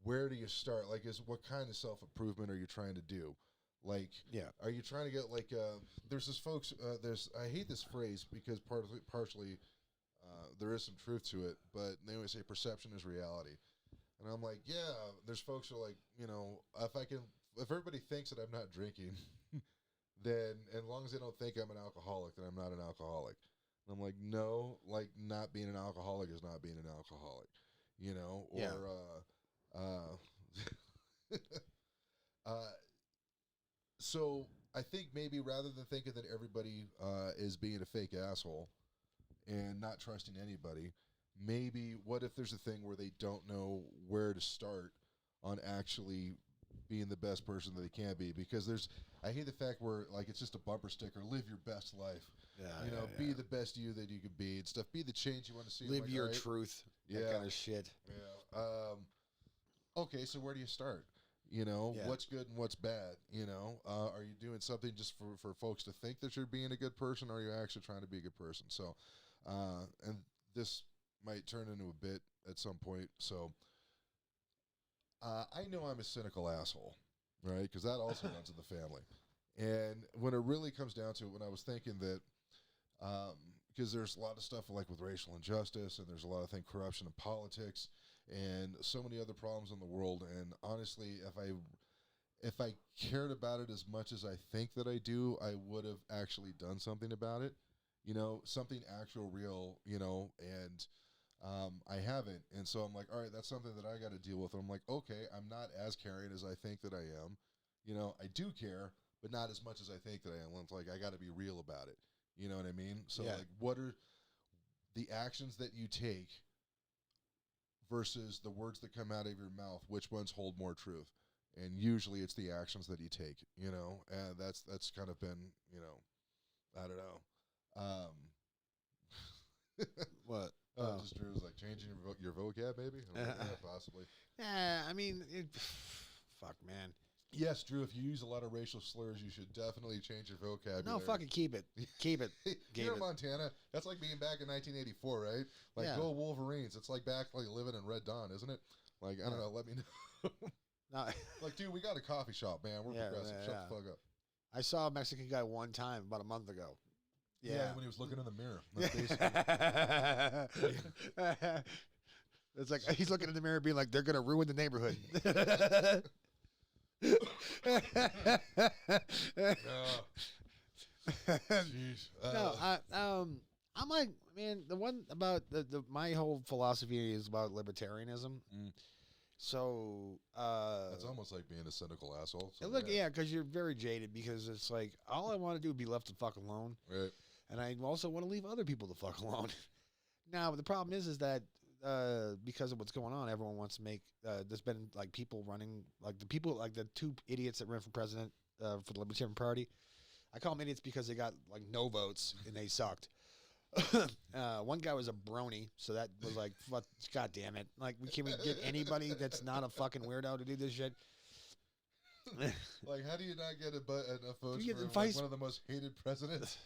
where do you start? Like, what kind of self-improvement are you trying to do? Like, are you trying to get like there's this folks I hate this phrase because partially there is some truth to it, but they always say perception is reality, and I'm like, there's folks who are like, if everybody thinks that I'm not drinking, then as long as they don't think I'm an alcoholic, then I'm not an alcoholic. And I'm like, no, like not being an alcoholic is not being an alcoholic, so I think maybe rather than thinking that everybody is being a fake asshole and not trusting anybody, maybe what if there's a thing where they don't know where to start on actually being the best person that they can be, because I hate the fact where like it's just a bumper sticker, live your best life, be the best you that you could be and stuff, be the change you want to see, live your truth, that kind of shit. Okay, so where do you start? You know, what's good and what's bad? You know, are you doing something just for folks to think that you're being a good person, or are you actually trying to be a good person? So, and this might turn into a bit at some point. So, I know I'm a cynical asshole, right? Because that also runs in the family. And when it really comes down to it, when I was thinking that, because there's a lot of stuff like with racial injustice, and there's a lot of things, corruption in politics, and so many other problems in the world. And honestly, if I cared about it as much as I think that I do, I would have actually done something about it. You know, something actual, real. You know, and I haven't. And so I'm like, all right, that's something that I got to deal with. And I'm like, okay, I'm not as caring as I think that I am. You know, I do care, but not as much as I think that I am. It's like, I got to be real about it. You know what I mean? So like, what are the actions that you take versus the words that come out of your mouth? Which ones hold more truth? And usually it's the actions that you take, you know, and that's kind of been, you know, I don't know. What? Just Drew's like changing your vocab, maybe? Like, yeah, possibly. Yeah, I mean, fuck, man. Yes, Drew, if you use a lot of racial slurs, you should definitely change your vocabulary. No, fucking keep it. Keep it. Here in Montana, that's like being back in 1984, right? Like, go Wolverines. It's like back like living in Red Dawn, isn't it? Like, I don't know, let me know. No. Like, dude, we got a coffee shop, man. We're progressive. Shut the fuck up. I saw a Mexican guy one time about a month ago. Yeah, when he was looking in the mirror. That's basically. It's like he's looking in the mirror being like, they're going to ruin the neighborhood. Jeez. No, I'm like, man, the one about my whole philosophy is about libertarianism. So that's almost like being a cynical asshole. So look, because you're very jaded, because it's like all I want to do is be left the fuck alone, right? And I also want to leave other people the fuck alone. Now, the problem is that because of what's going on, everyone wants to make. There's been like people running, like the people, like the two idiots that ran for president for the Libertarian Party. I call them idiots because they got like no votes and they sucked. One guy was a brony, so that was like, fuck, God damn it! Like, can we get anybody that's not a fucking weirdo to do this shit? Like, how do you not get enough votes for like one of the most hated presidents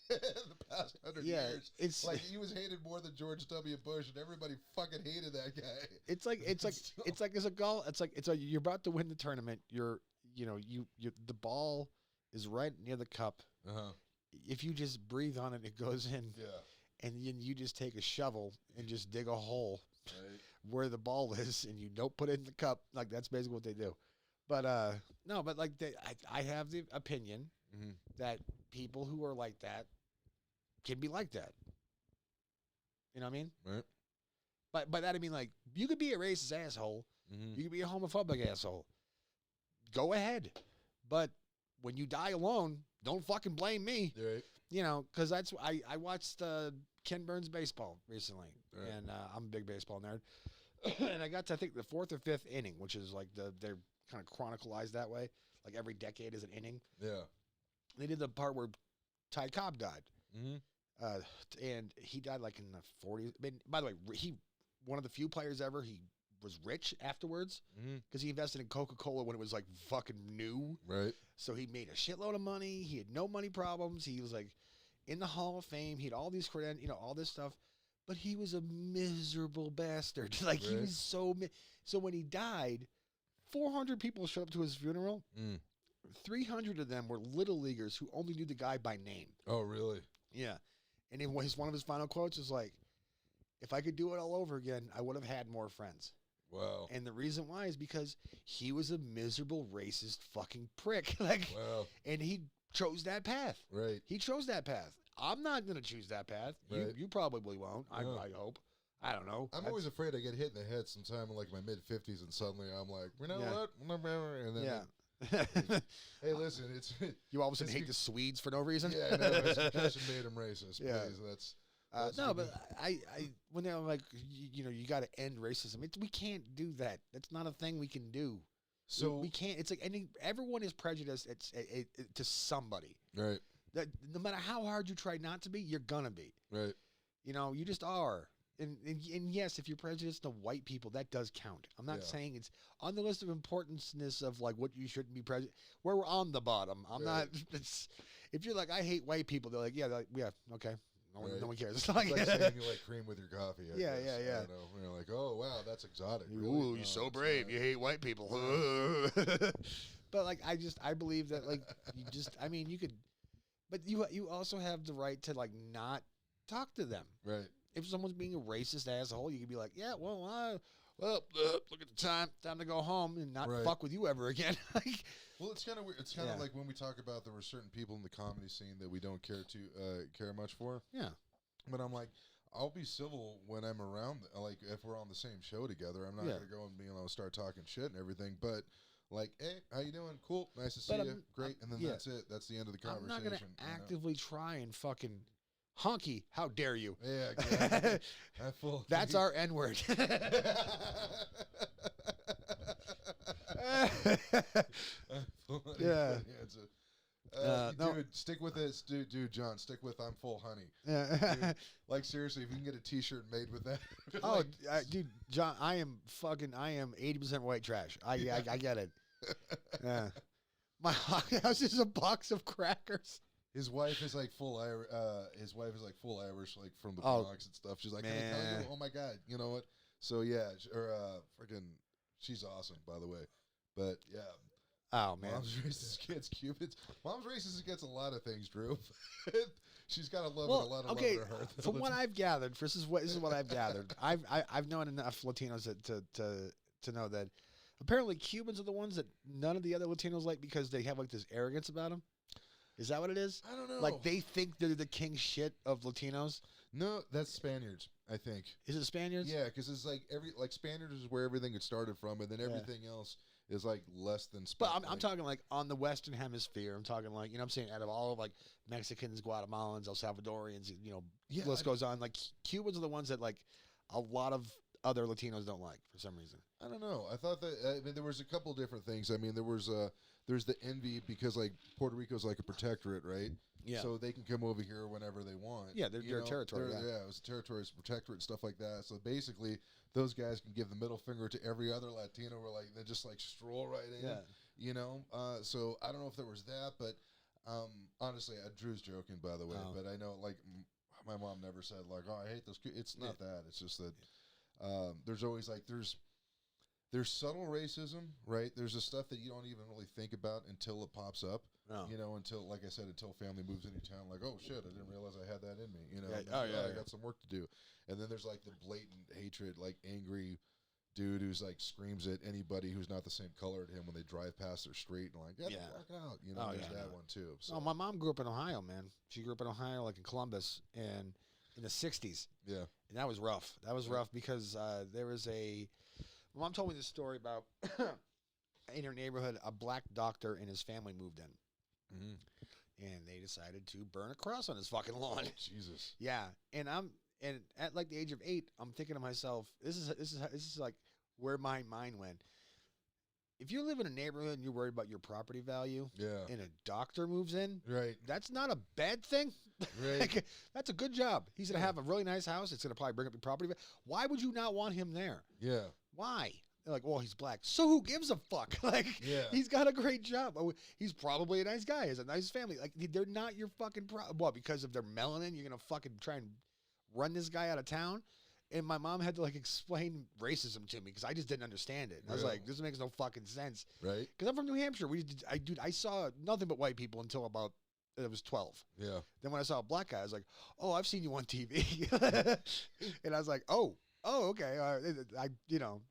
in the past 100 years? It's like he was hated more than George W. Bush, and everybody fucking hated that guy. It's like it's a goal. It's like you're about to win the tournament. You the ball is right near the cup. If you just breathe on it, it goes in. Yeah. And then you just take a shovel and just dig a hole where the ball is, and you don't put it in the cup. Like, that's basically what they do. But no, but like I have the opinion that people who are like that can be like that. You know what I mean? Right. But by that I mean, like, you could be a racist asshole. You could be a homophobic asshole. Go ahead. But when you die alone, don't fucking blame me. Right. You know, because that's I watched Ken Burns baseball recently, and I'm a big baseball nerd. And I got to, I think, the 4th or 5th inning, which is like they're kind of chronicalized that way. Like every decade is an inning. Yeah. They did the part where Ty Cobb died, and he died like in the 40s. I mean, by the way, he one of the few players ever. He was rich afterwards because he invested in Coca-Cola when it was like fucking new. Right. So he made a shitload of money. He had no money problems. He was like in the Hall of Fame. He had all these credentials, all this stuff. But he was a miserable bastard. Like he was so when he died, 400 people showed up to his funeral. 300 of them were little leaguers who only knew the guy by name. Oh, really? Yeah. And then one of his final quotes is like, if I could do it all over again, I would have had more friends. Wow. And the reason why is because he was a miserable, racist fucking prick. Like, wow. And he chose that path. Right. He chose that path. I'm not going to choose that path. Right. You probably won't. I hope. I don't know. I'm always afraid I get hit in the head sometime in like my mid-50s, and suddenly I'm like, you know what? And then hey, listen, it's you all of a sudden hate the Swedes for no reason. Yeah, no, it's concussion made them racist. Yeah, please, that's no, but I when they're like, you got to end racism. We can't do that. That's not a thing we can do. So we can't. It's like everyone is prejudiced. To somebody. Right. That no matter how hard you try not to be, you're gonna be. Right. You just are. and yes, if you're prejudiced to white people, that does count. I'm not saying it's on the list of importanceness of like what you shouldn't be prejudiced. We're on the bottom. I'm not. It's, if you're like, I hate white people, they're like, yeah, okay. No one cares. It's like saying you like cream with your coffee. I guess. Yeah. You know, you're like, oh wow, that's exotic. Really? Ooh, you're so brave. You hate white people. But like, I believe that like you could, but you also have the right to like not talk to them. Right. If someone's being a racist asshole, you could be like, yeah, look at the time to go home and not fuck with you ever again. Like, well, it's kind of weird. It's kind of like when we talk about there were certain people in the comedy scene that we don't care much for. Yeah. But I'm like, I'll be civil when I'm around. Like if we're on the same show together, I'm not gonna go and start talking shit and everything. But like, hey, how you doing? Cool, nice to see you. Great, and then that's it. That's the end of the conversation. I'm not gonna actively try and fucking. Honky, how dare you? Yeah, exactly. That's our N-word. Yeah. Dude, stick with this. Dude, John, stick with I'm full honey. Yeah. Dude, like, seriously, if you can get a T-shirt made with that. Dude, John, I am 80% white trash. I get it. Yeah. My house is a box of crackers. His wife is like full Irish. His wife is like full Irish, like from the Bronx and stuff. She's like, can I tell you? Oh my god, you know what? So yeah, freaking, she's awesome, by the way. But yeah. Oh man, mom's racist against Cubans. Mom's racist against a lot of things, Drew. She's got a love and a lot of love in her heart. From what I've gathered, this is what I've gathered. I've known enough Latinos to know that apparently Cubans are the ones that none of the other Latinos like because they have like this arrogance about them. Is that what it is? I don't know. Like they think they're the king shit of Latinos. No, that's Spaniards. I think. Is it Spaniards? Yeah, because it's like Spaniards is where everything had started from, and then everything else is like less than Spanish. But I'm talking like on the Western Hemisphere. I'm talking like I'm saying out of all of like Mexicans, Guatemalans, El Salvadorians, list goes on. Like Cubans are the ones that like a lot of other Latinos don't like for some reason. I don't know. I thought that there was a couple different things. I mean, there's the envy because like Puerto Rico's like a protectorate, right? Yeah. So they can come over here whenever they want. Yeah, they're territory. Yeah, it was a territory, it's a protectorate and stuff like that. So basically, those guys can give the middle finger to every other Latino. Where like they just like stroll right in. Yeah. So I don't know if there was that, but honestly, Drew's joking by the way. But I know like my mom never said like, oh, I hate those. It's not that. It's just that there's always like there's subtle racism, right? There's the stuff that you don't even really think about until it pops up. No. Until, like I said, until family moves into town, like, oh shit, I didn't realize I had that in me. I got some work to do. And then there's like the blatant hatred, like angry dude who's like screams at anybody who's not the same color as him when they drive past their street and like, get the fuck out. There's that one too. So. Oh, my mom grew up in Ohio, man. She grew up in Ohio, like in Columbus, and in the '60s. Yeah, and that was rough. That was rough because there was a. My mom told me this story about in her neighborhood, a black doctor and his family moved in, and they decided to burn a cross on his fucking lawn. Oh, Jesus. Yeah, and at like the age of 8, I'm thinking to myself, this is like where my mind went. If you live in a neighborhood and you're worried about your property value, and a doctor moves in, that's not a bad thing. Right. Like, that's a good job. He's gonna have a really nice house. It's gonna probably bring up your property value. Why would you not want him there? Yeah. Why? They're like, well, he's black. So who gives a fuck? Like, he's got a great job. Oh, he's probably a nice guy. He has a nice family. Like, they're not your fucking problem. What, because of their melanin, you're going to fucking try and run this guy out of town? And my mom had to, like, explain racism to me because I just didn't understand it. And I was like, this makes no fucking sense. Right. Because I'm from New Hampshire. I saw nothing but white people until about, it was 12. Yeah. Then when I saw a black guy, I was like, oh, I've seen you on TV. And I was like, oh, okay.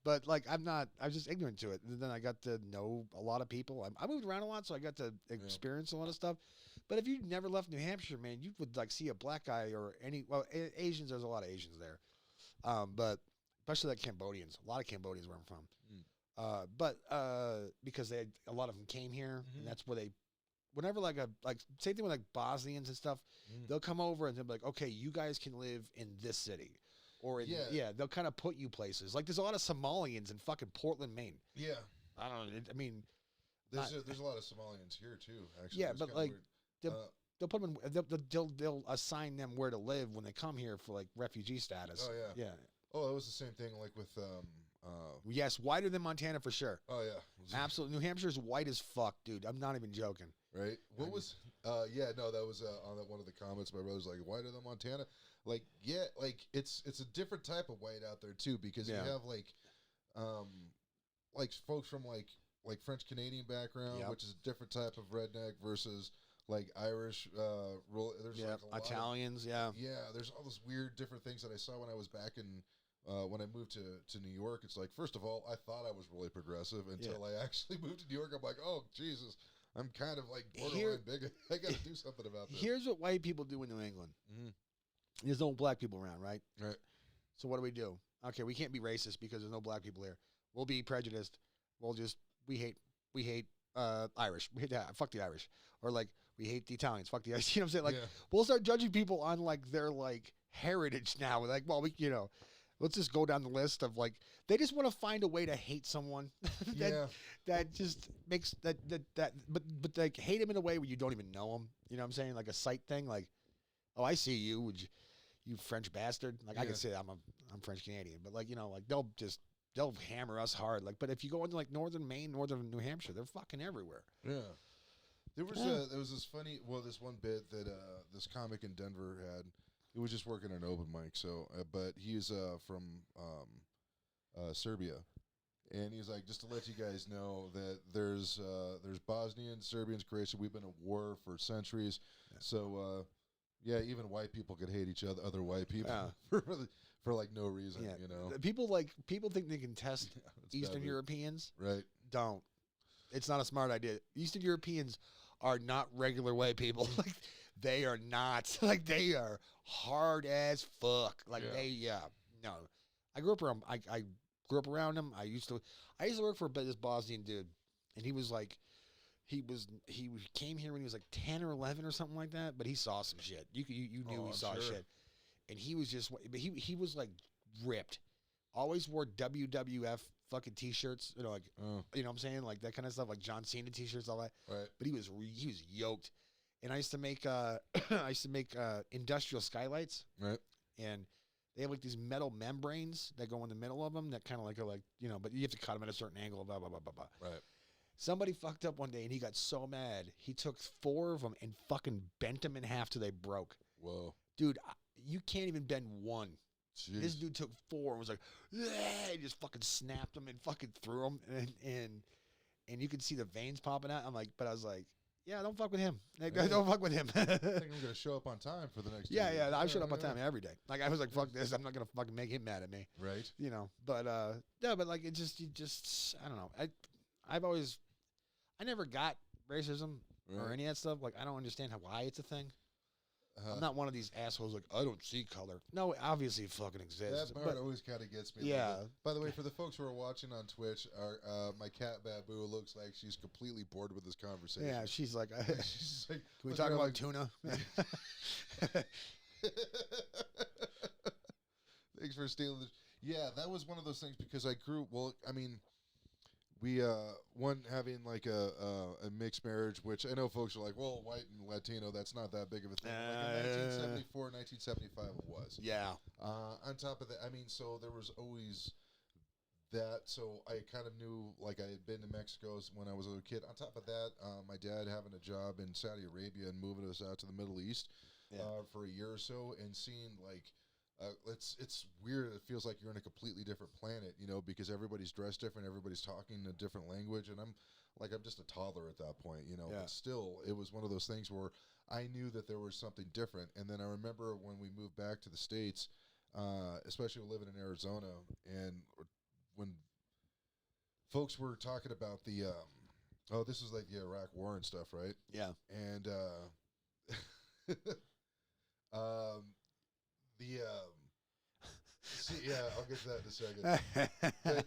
But like, I was just ignorant to it. And then I got to know a lot of people. I moved around a lot, so I got to experience a lot of stuff. But if you never left New Hampshire, man, you would like see a black guy or Asians. There's a lot of Asians there. But especially like Cambodians. A lot of Cambodians where I'm from. But because a lot of them came here, and that's where whenever like same thing with like Bosnians and stuff, they'll come over and they'll be like, okay, you guys can live in this city. Or they'll kind of put you places. Like there's a lot of Somalians in fucking Portland, Maine. Yeah. I don't know. I mean, there's a lot of Somalians here too, actually. Yeah, but like they'll put them in, they'll assign them where to live when they come here for like refugee status. Oh yeah. Yeah. Oh, it was the same thing like with Yes, whiter than Montana for sure. oh yeah. Absolutely. New Hampshire's white as fuck, dude. I'm not even joking. Right? What was yeah, no, that was on one of the comments. My brother's like, whiter than Montana? Like, yeah, like it's a different type of white out there too, because you have like folks from like French Canadian background, which is a different type of redneck versus like Irish there's like a lot Italians, yeah, there's all those weird different things that I saw when I was back in when I moved to New York. It's like, first of all, I thought I was really progressive until I actually moved to New York. I'm like, oh Jesus, I'm kind of like borderline big. I got to do something about this. Here's what white people do in New England. Mm-hmm. There's no black people around, right? Right. So what do? Okay, we can't be racist because there's no black people here. We'll be prejudiced. We hate Irish. We hate that. Fuck the Irish. Or like, we hate the Italians. Fuck the Irish. You know what I'm saying? Like, we'll start judging people on like their like heritage now. We're like, well, let's just go down the list of like, they just want to find a way to hate someone that just makes but like hate him in a way where you don't even know him. You know what I'm saying? Like a sight thing. Like, oh, I see you. You French bastard. Like I can say I'm French Canadian, but like, like they'll hammer us hard. Like, but if you go into like northern Maine, northern New Hampshire, they're fucking everywhere. Yeah. There was this funny, this one bit that this comic in Denver had. He was just working an open mic, so but he's from Serbia, and he's like, just to let you guys know that there's Bosnians, Serbians, Croatians. We've been at war for centuries, so even white people could hate each other white people for like no reason, you know. People think they can test Eastern Europeans, right? Don't. It's not a smart idea. Eastern Europeans are not regular white people. Like they are not. Like they are hard as fuck. Like no. I grew up around. I grew up around him. I used to work for this Bosnian dude, and he was like, he came here when he was like 10 or 11 or something like that. But he saw some shit. You knew he saw shit, and he was just. But he was like ripped. Always wore WWF fucking t-shirts, you know, like you know what I'm saying, like that kind of stuff, like John Cena t-shirts, all that. Right. But he was yoked, and I used to make industrial skylights. Right. And they have like these metal membranes that go in the middle of them that kind of like are like, but you have to cut them at a certain angle. Blah blah blah blah blah. Right. Somebody fucked up one day, and he got so mad he took 4 of them and fucking bent them in half till they broke. Whoa. Dude, you can't even bend one. Jeez. This dude took 4 and was like, he just fucking snapped them and fucking threw them, and you could see the veins popping out. I was like, yeah, don't fuck with him. Don't fuck with him. I think I'm gonna show up on time for the next. Yeah, I showed up on time every day. Like I was like, fuck this. I'm not gonna fucking make him mad at me. Right. But but like you just I don't know. I never got racism or any of that stuff. Like I don't understand why it's a thing. I'm not one of these assholes like, I don't see color. No, obviously it fucking exists. That part always kind of gets me. Yeah. By the way, for the folks who are watching on Twitch, my cat Babu looks like she's completely bored with this conversation. Yeah, she's like, she's like, can we talk about tuna? Thanks for stealing this. Yeah, that was one of those things because I grew, we one having like a mixed marriage, which I know folks are like, well, white and Latino, that's not that big of a thing. Like in 1974, 1975, it was. Yeah. On top of that, so there was always that. So I kind of knew, like I had been to Mexico when I was a little kid. On top of that, my dad having a job in Saudi Arabia and moving us out to the Middle East for a year or so, and seeing like. It's weird. It feels like you're in a completely different planet, because everybody's dressed different, everybody's talking a different language, and I'm just a toddler at that point, But still, it was one of those things where I knew that there was something different. And then I remember when we moved back to the States, especially living in Arizona, and when folks were talking about the this was like the Iraq War and stuff, right? Yeah. And I'll get to that in a second.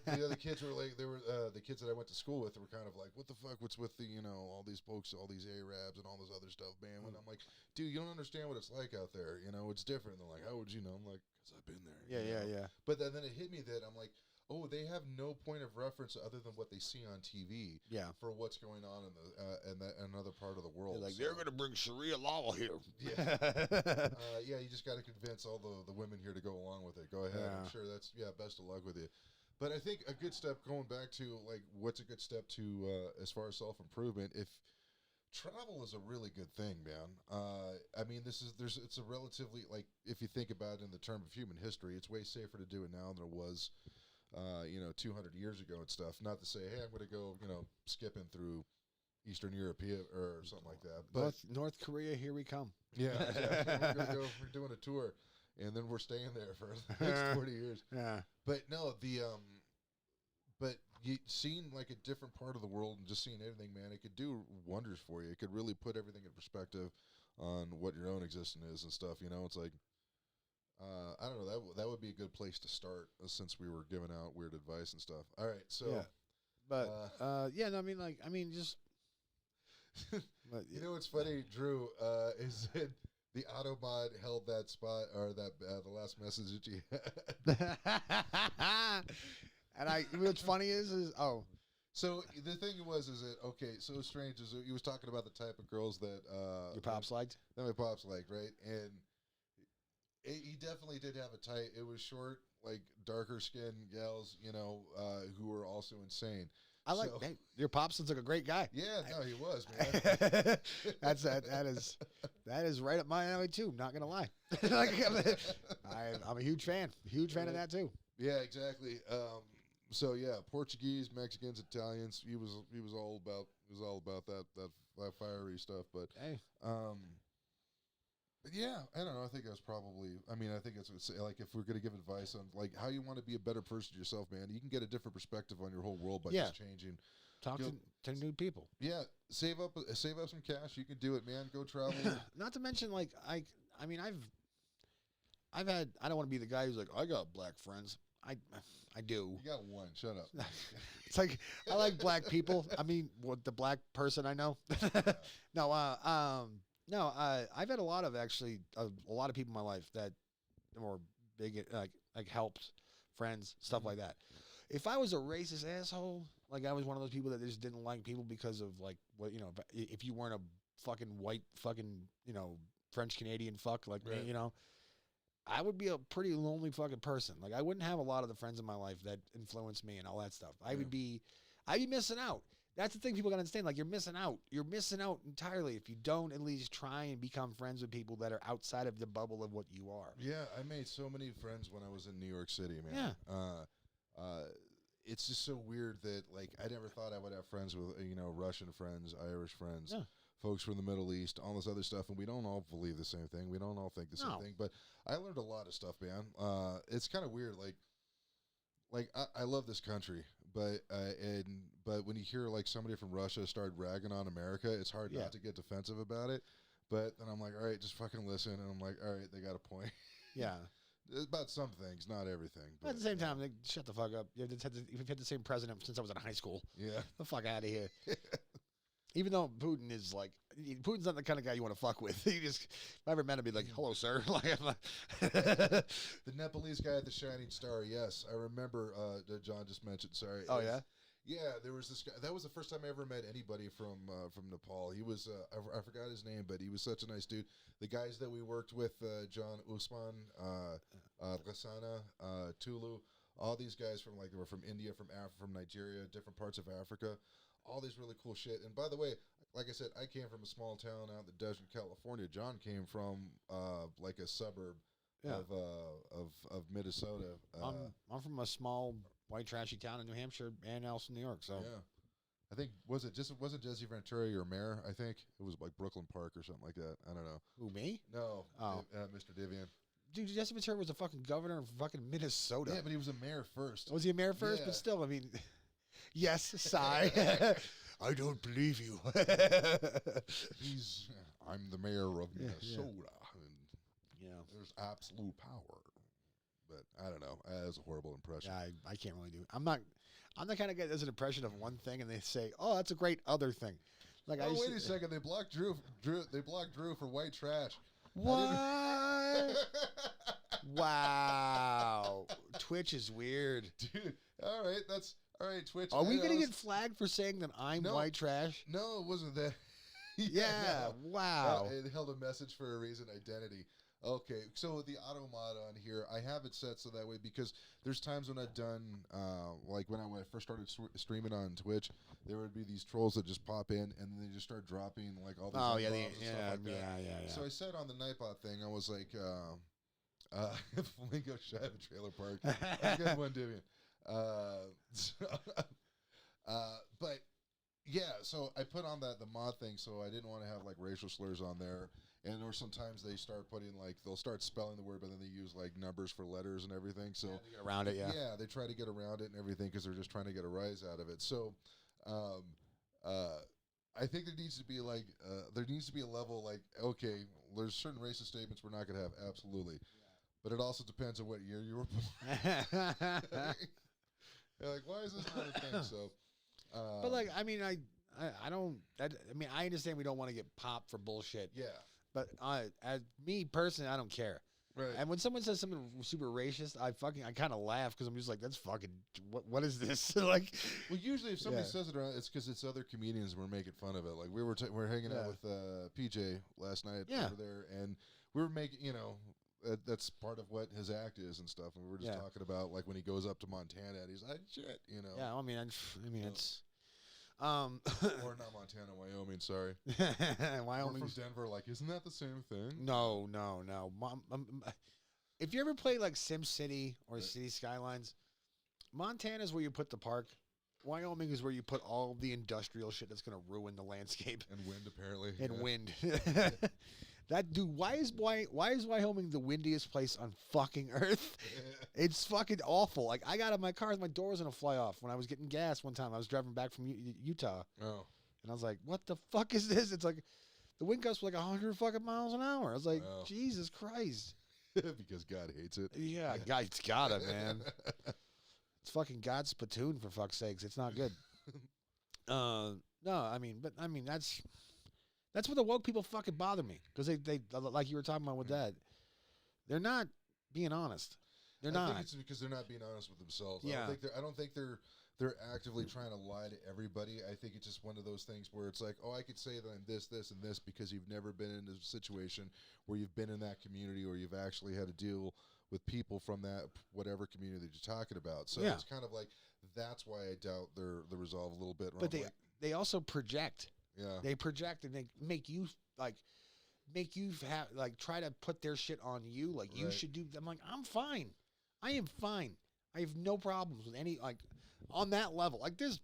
The kids were like, the kids that I went to school with were kind of like, what the fuck? What's with the, all these folks, all these Arabs and all this other stuff, man? And I'm like, dude, you don't understand what it's like out there. It's different. And they're like, how would you know? I'm like, because I've been there. Yeah. But then it hit me that I'm like, oh, they have no point of reference other than what they see on TV. Yeah. For what's going on in another part of the world. They're going to bring Sharia law here. Yeah. Yeah, you just got to convince all the women here to go along with it. Go ahead. Yeah. I'm sure best of luck with you. But I think a good step, going back to like what's a good step to as far as self-improvement, if travel is a really good thing, man. I mean, it's a relatively, like, if you think about it in the term of human history, it's way safer to do it now than it was 200 years ago and stuff. Not to say, hey, I'm going to go, skipping through Eastern Europe or something like that. But North Korea, here we come. Yeah, we're doing a tour, and then we're staying there for the next 40 years. Yeah. But no, but you seeing like a different part of the world and just seeing everything, man, it could do wonders for you. It could really put everything in perspective on what your own existence is and stuff. It's like, I don't know, that would be a good place to start since we were giving out weird advice and stuff. All right, so. Yeah. But, just. But, you know what's funny, Drew, is that the Autobot held that spot, or that the last message that you had. And what's funny is So the thing is that, okay, so strange is he was talking about the type of girls that your pops liked? That my pops liked, right? And he definitely did have a type. It was short, like darker skinned gals, who were also insane. I like your pops sounds like a great guy. Yeah, no, he was, man. That is right up my alley too. Not gonna lie, I'm a huge fan. Of that too. Yeah, exactly. So yeah, Portuguese, Mexicans, Italians. He was all about that fiery stuff. But hey. But yeah, I don't know. I think that's probably. I mean, I think it's like if we're gonna give advice on like how you want to be a better person to yourself, man. You can get a different perspective on your whole world by just changing. Talk to new people. Yeah, save up some cash. You can do it, man. Go travel. Not to mention, like I've had. I don't want to be the guy who's like, I got black friends. I do. You got one. Shut up. It's like I like black people. I mean, the black person I know. No, I've had a lot of people in my life that were big, like helped, friends, stuff like that. If I was a racist asshole, like I was one of those people that just didn't like people because of like what if you weren't a fucking white fucking French Canadian fuck like me, I would be a pretty lonely fucking person. Like I wouldn't have a lot of the friends in my life that influenced me and all that stuff. I'd be missing out. That's the thing people gotta understand. Like you're missing out. You're missing out entirely if you don't at least try and become friends with people that are outside of the bubble of what you are. Yeah, I made so many friends when I was in New York City, man. Yeah. It's just so weird that like I never thought I would have friends with Russian friends, Irish friends, folks from the Middle East, all this other stuff, and we don't all believe the same thing. We don't all think the same thing. But I learned a lot of stuff, man. It's kind of weird, like I love this country, but when you hear like somebody from Russia start ragging on America, it's hard not to get defensive about it. But then I'm like, all right, just fucking listen, and I'm like, all right, they got a point. Yeah. About some things, not everything. But at the same time, like, shut the fuck up. You've had the same president since I was in high school. Yeah. The fuck out of here. Even though Putin's not the kind of guy you want to fuck with. He just, if I ever met him, I'd be like, hello, sir. The Nepalese guy at the Shining Star, yes. I remember John just mentioned, sorry. Oh, yeah? Yeah, there was this guy. That was the first time I ever met anybody from Nepal. He was, I forgot his name, but he was such a nice dude. The guys that we worked with, John Usman, Lasana, Tulu, all these guys were from India, from Nigeria, different parts of Africa, all these really cool shit. And by the way, like I said, I came from a small town out in the desert, California. John came from like a suburb of Minnesota. I'm from a small white trashy town in New Hampshire and also New York. So yeah, I think wasn't Jesse Ventura your mayor? I think it was like Brooklyn Park or something like that. I don't know. Who, me? No, Mr. Divian. Dude, Jesse Ventura was a fucking governor of fuking Minnesota. Yeah, but he was a mayor first. Was he a mayor first? Yeah. But still, I mean, yes, sigh. I don't believe you. I'm the mayor of Minnesota, and there's absolute power. But I don't know. That was a horrible impression. Yeah, I can't really do it. I'm the kind of guy that does an impression of one thing and they say, "Oh, that's a great other thing." Like, wait a second. They blocked Drew. They blocked Drew for white trash. What? Wow. Twitch is weird. Dude, All right, that's all right. Twitch. Are we gonna get flagged for saying that I'm white trash? No, it wasn't that. Yeah. Wow. It held a message for a reason. Identity. Okay, so the auto mod on here, I have it set so that way because there's times when I've done, like when I first started streaming on Twitch, there would be these trolls that just pop in and then they just start dropping like all these bombs and stuff like that. Yeah. So I said on the Nightbot thing, I was like, Flamingo shy of a trailer park. That's a good one, Divian. But yeah, so I put on the mod thing, so I didn't want to have like racial slurs on there. And or sometimes they start putting like they'll start spelling the word, but then they use like numbers for letters and everything. So they get around it, yeah, they try to get around it and everything because they're just trying to get a rise out of it. So, I think there needs to be like a level like okay, there's certain racist statements we're not going to have, absolutely, but it also depends on what year you were born. Like, why is this not a thing? So, but like, I mean, I don't. I mean, I understand we don't want to get popped for bullshit. Yeah. But as me personally, I don't care. Right. And when someone says something super racist, I kind of laugh because I'm just like, that's fucking. What is this? Like, well, usually if somebody says it around, it's because it's other comedians we're making fun of it. Like we were hanging out with PJ last night over there, and we were making that's part of what his act is and stuff. And we were just talking about like when he goes up to Montana and he's like, shit, Yeah, I mean, it's. Or not Montana, Wyoming. Sorry, Wyoming, from Denver. Like, isn't that the same thing? No. If you ever play like Sim City or City Skylines, Montana is where you put the park. Wyoming is where you put all the industrial shit that's gonna ruin the landscape. And wind, apparently. And wind. That dude, why is Wyoming the windiest place on fucking earth? It's fucking awful. Like I got in my car, my door was gonna fly off when I was getting gas one time. I was driving back from Utah. Oh. And I was like, "What the fuck is this?" It's like the wind gusts were like 100 fucking miles an hour. I was like, "Jesus Christ!" Because God hates it. Yeah, God's got it, man. It's fucking God's platoon for fuck's sakes. It's not good. No, I mean that's what the woke people fucking bother me because they like you were talking about with that. They're not being honest. I think it's because they're not being honest with themselves. Yeah. I don't think they're actively trying to lie to everybody. I think it's just one of those things where it's like, oh, I could say that I'm this, this, and this because you've never been in a situation where you've been in that community or you've actually had to deal with people from that whatever community that you're talking about. So it's kind of like that's why I doubt the resolve a little bit. But they also project. Yeah. They project and they make you have try to put their shit on you. Like you should do. I'm like, I'm fine. I am fine. I have no problems with any on that level. Like there's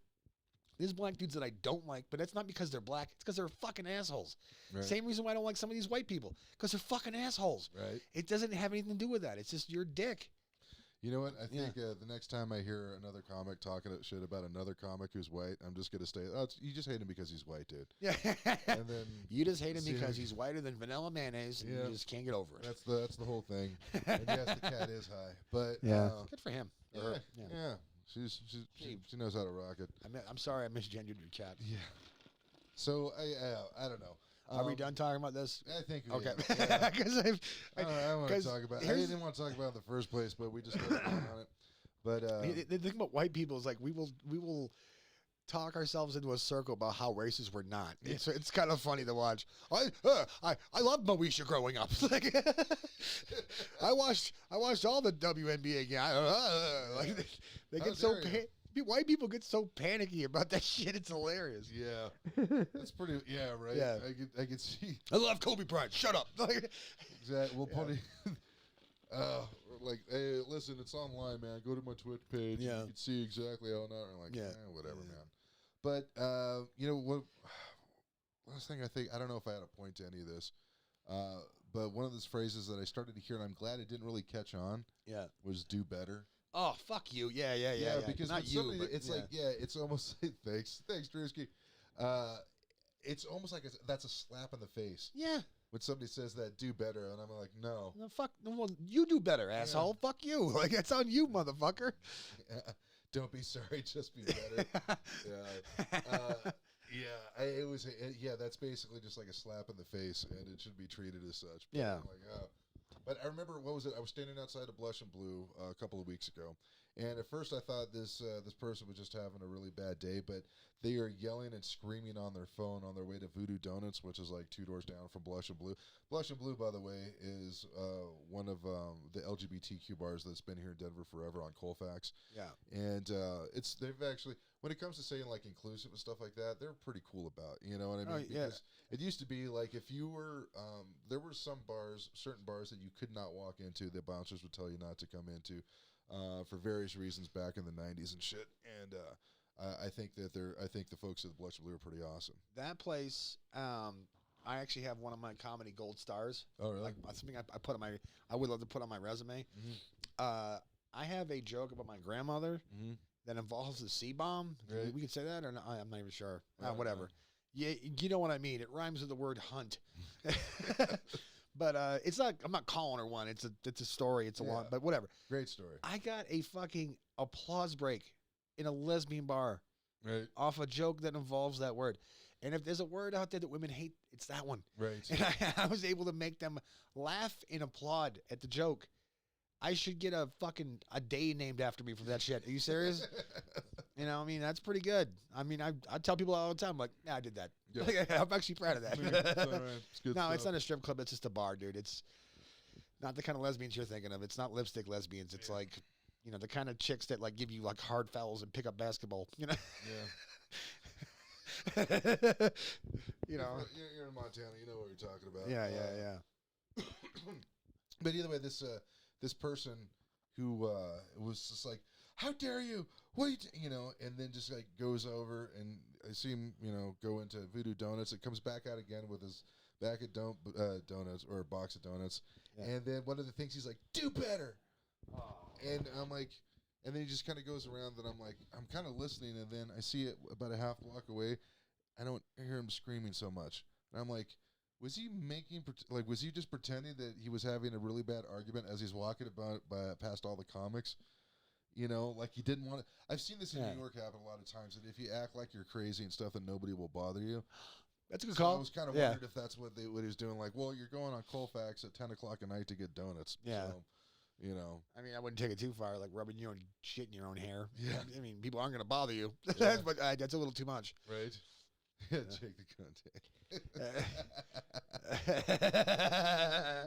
black dudes that I don't like, but it's not because they're black. It's because they're fucking assholes. Right. Same reason why I don't like some of these white people because they're fucking assholes. Right. It doesn't have anything to do with that. It's just your dick. You know what? I think the next time I hear another comic talking shit about another comic who's white, I'm just gonna say, you just hate him because he's white, dude. Yeah. And then you just hate him because he's whiter than vanilla mayonnaise, and you just can't get over it. That's the whole thing. And yes, the cat is high, but good for him. Yeah. She knows how to rock it. I'm sorry I misgendered your cat. Yeah. So I don't know. Are we done talking about this? I think we okay. Because I want to talk about. I didn't want to talk about it in the first place, but we just started going on it. But the thing about white people is like we will talk ourselves into a circle about how racist we're not. It's kind of funny to watch. I love Moesha growing up. Like I watched all the WNBA games. They get so. White people get so panicky about that shit. It's hilarious. Yeah, that's pretty. Yeah, right. Yeah, I can see. I love Kobe Bryant. Shut up. Exactly. Well, plenty. Like, hey, listen, it's online, man. Go to my Twitch page. Yeah, you can see exactly how not. I'm like, whatever, man. But you know what? Last thing I don't know if I had a point to any of this. But one of those phrases that I started to hear, and I'm glad it didn't really catch on. Yeah, was "do better." Oh, fuck you. Yeah. Because not you, but it's like, it's almost like, thanks, Drewski. It's almost like that's a slap in the face. Yeah. When somebody says that, do better, and I'm like, no. No, fuck, well, you do better, asshole. Fuck you. Like, it's on you, motherfucker. Don't be sorry, just be better. It was, that's basically just like a slap in the face, and it should be treated as such. But I'm like, But I remember, what was it? I was standing outside of Blush and Blue a couple of weeks ago, And at first I thought this person was just having a really bad day, but they are yelling and screaming on their phone on their way to Voodoo Donuts, which is like 2 doors down from Blush and Blue. Blush and Blue, by the way, is one of the LGBTQ bars that's been here in Denver forever on Colfax. Yeah. And they've actually, when it comes to saying like inclusive and stuff like that, they're pretty cool about it. You know what I mean? Yeah. Because it used to be like if you were, there were some bars, certain bars that you could not walk into, the bouncers would tell you not to come into for various reasons back in the 90s and shit. And I think the folks at the Blush and Blue are pretty awesome. That place, I actually have one of my comedy gold stars. Oh, really? Like something I put on my, I would love to put on my resume. Mm-hmm. I have a joke about my grandmother Mm-hmm. that involves the C-bomb. Right. We can say that or not? I'm not even sure. know. Whatever. Yeah, you know what I mean. It rhymes with the word hunt. But it's not. I'm not calling her one. It's a story. It's a lot. But whatever. Great story. I got a fucking applause break in a lesbian bar, Right. off a joke that involves that word. And if there's a word out there that women hate, it's that one. Right. And I was able to make them laugh and applaud at the joke. I should get a day named after me for that shit. Are you serious? You know, I mean, that's pretty good. I mean, I tell people all the time, like, yeah, I did that. Yeah. I'm actually proud of that. It's good No, stuff. it's not a strip club. It's just a bar, dude. It's not the kind of lesbians you're thinking of. It's not lipstick lesbians. It's like, you know, the kind of chicks that like give you like hard fouls and pick up basketball. You know. Yeah. You know. You're in Montana. You know what you're talking about. Yeah. But either way, this person who was just like, "How dare you? What you know?" And then just like goes over, and I see him, you know, go into Voodoo Donuts. It comes back out again with his back at donuts or a box of donuts, and then one of the things he's like, "Do better." And I'm like, and then he just kind of goes around, and I'm like, I'm kind of listening, and then I see it about a half block away. I don't hear him screaming so much, and I'm like, was he was he just pretending that he was having a really bad argument as he's walking past all the comics? You know, like he didn't want to. I've seen this in New York happen a lot of times, that if you act like you're crazy and stuff, then nobody will bother you. That's a good call. I was kind of wondered if that's what he was doing. Like, well, you're going on Colfax at 10 o'clock at night to get donuts. Yeah. So, you know. I mean, I wouldn't take it too far, like rubbing your own shit in your own hair. Yeah. I mean, people aren't going to bother you. Yeah. But that's a little too much. Right. Jake the contact.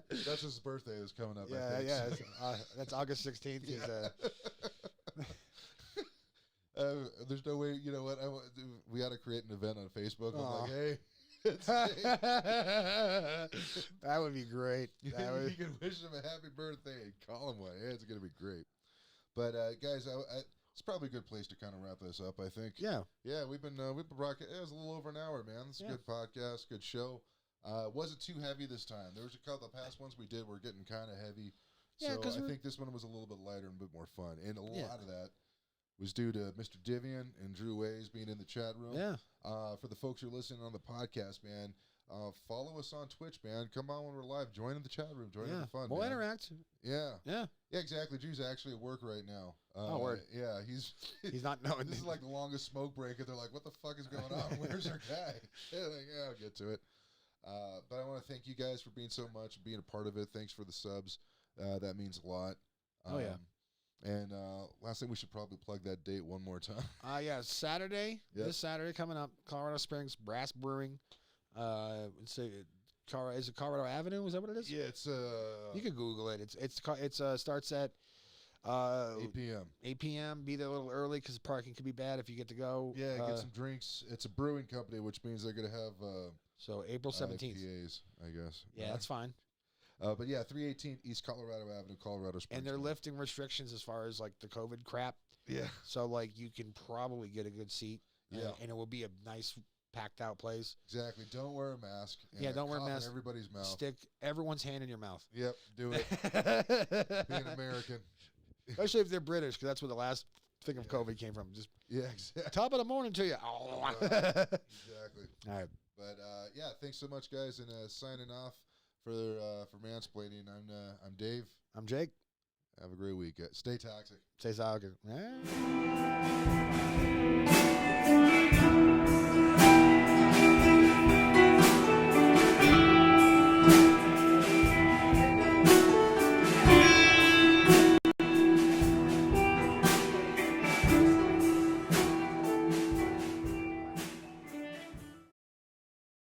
That's his birthday is coming up. I think. That's August 16th. There's no way. You know what? We got to create an event on Facebook. I'm like, hey. That would be great. You can wish him a happy birthday and call him one. Yeah, it's going to be great. But guys, it's probably a good place to kind of wrap this up, I think. Yeah. Yeah, we've been broadcasting. It was a little over an hour, man. It's a good podcast, good show. Wasn't too heavy this time. There was a couple. The past ones we did were getting kind of heavy. Yeah, so I think this one was a little bit lighter and a bit more fun. And a lot of that was due to Mr. Divian and Drew Ways being in the chat room. Yeah. For the folks who are listening on the podcast, man, follow us on Twitch, man. Come on when we're live. Join in the chat room. Join in the fun. We'll man. interact. Yeah. Yeah. Yeah, exactly. Drew's actually at work right now. Word. Yeah, he's not knowing. This is like the longest smoke break, and they're like, "What the fuck is going on? Where's our guy?" Yeah, like, I'll get to it. But I want to thank you guys for being so much and being a part of it. Thanks for the subs. That means a lot. And last thing, we should probably plug that date one more time. Saturday. Yep. This Saturday coming up, Colorado Springs Brass Brewing. Is it Colorado Avenue? Is that what it is? Yeah, it's you can Google it. It's starts at 8 p.m. 8 p.m. Be there a little early because parking could be bad if you get to go. Yeah, get some drinks. It's a brewing company, which means they're going to have so April 17th. IPAs, I guess. Yeah, that's fine. But yeah, 318 East Colorado Avenue, Colorado Springs. And they're lifting restrictions as far as like the COVID crap. Yeah. So like you can probably get a good seat. Yeah. And it will be a nice packed out place. Exactly. Don't wear a mask. Don't wear a mask. In everybody's mouth. Stick everyone's hand in your mouth. Yep. Do it. Be an American. Especially if they're British, because that's where the last thing of COVID came from. Just exactly. Top of the morning to you. Exactly. All right. But thanks so much, guys, and signing off for Mansplaining. I'm Dave. I'm Jake. Have a great week. Stay toxic. Stay toxic.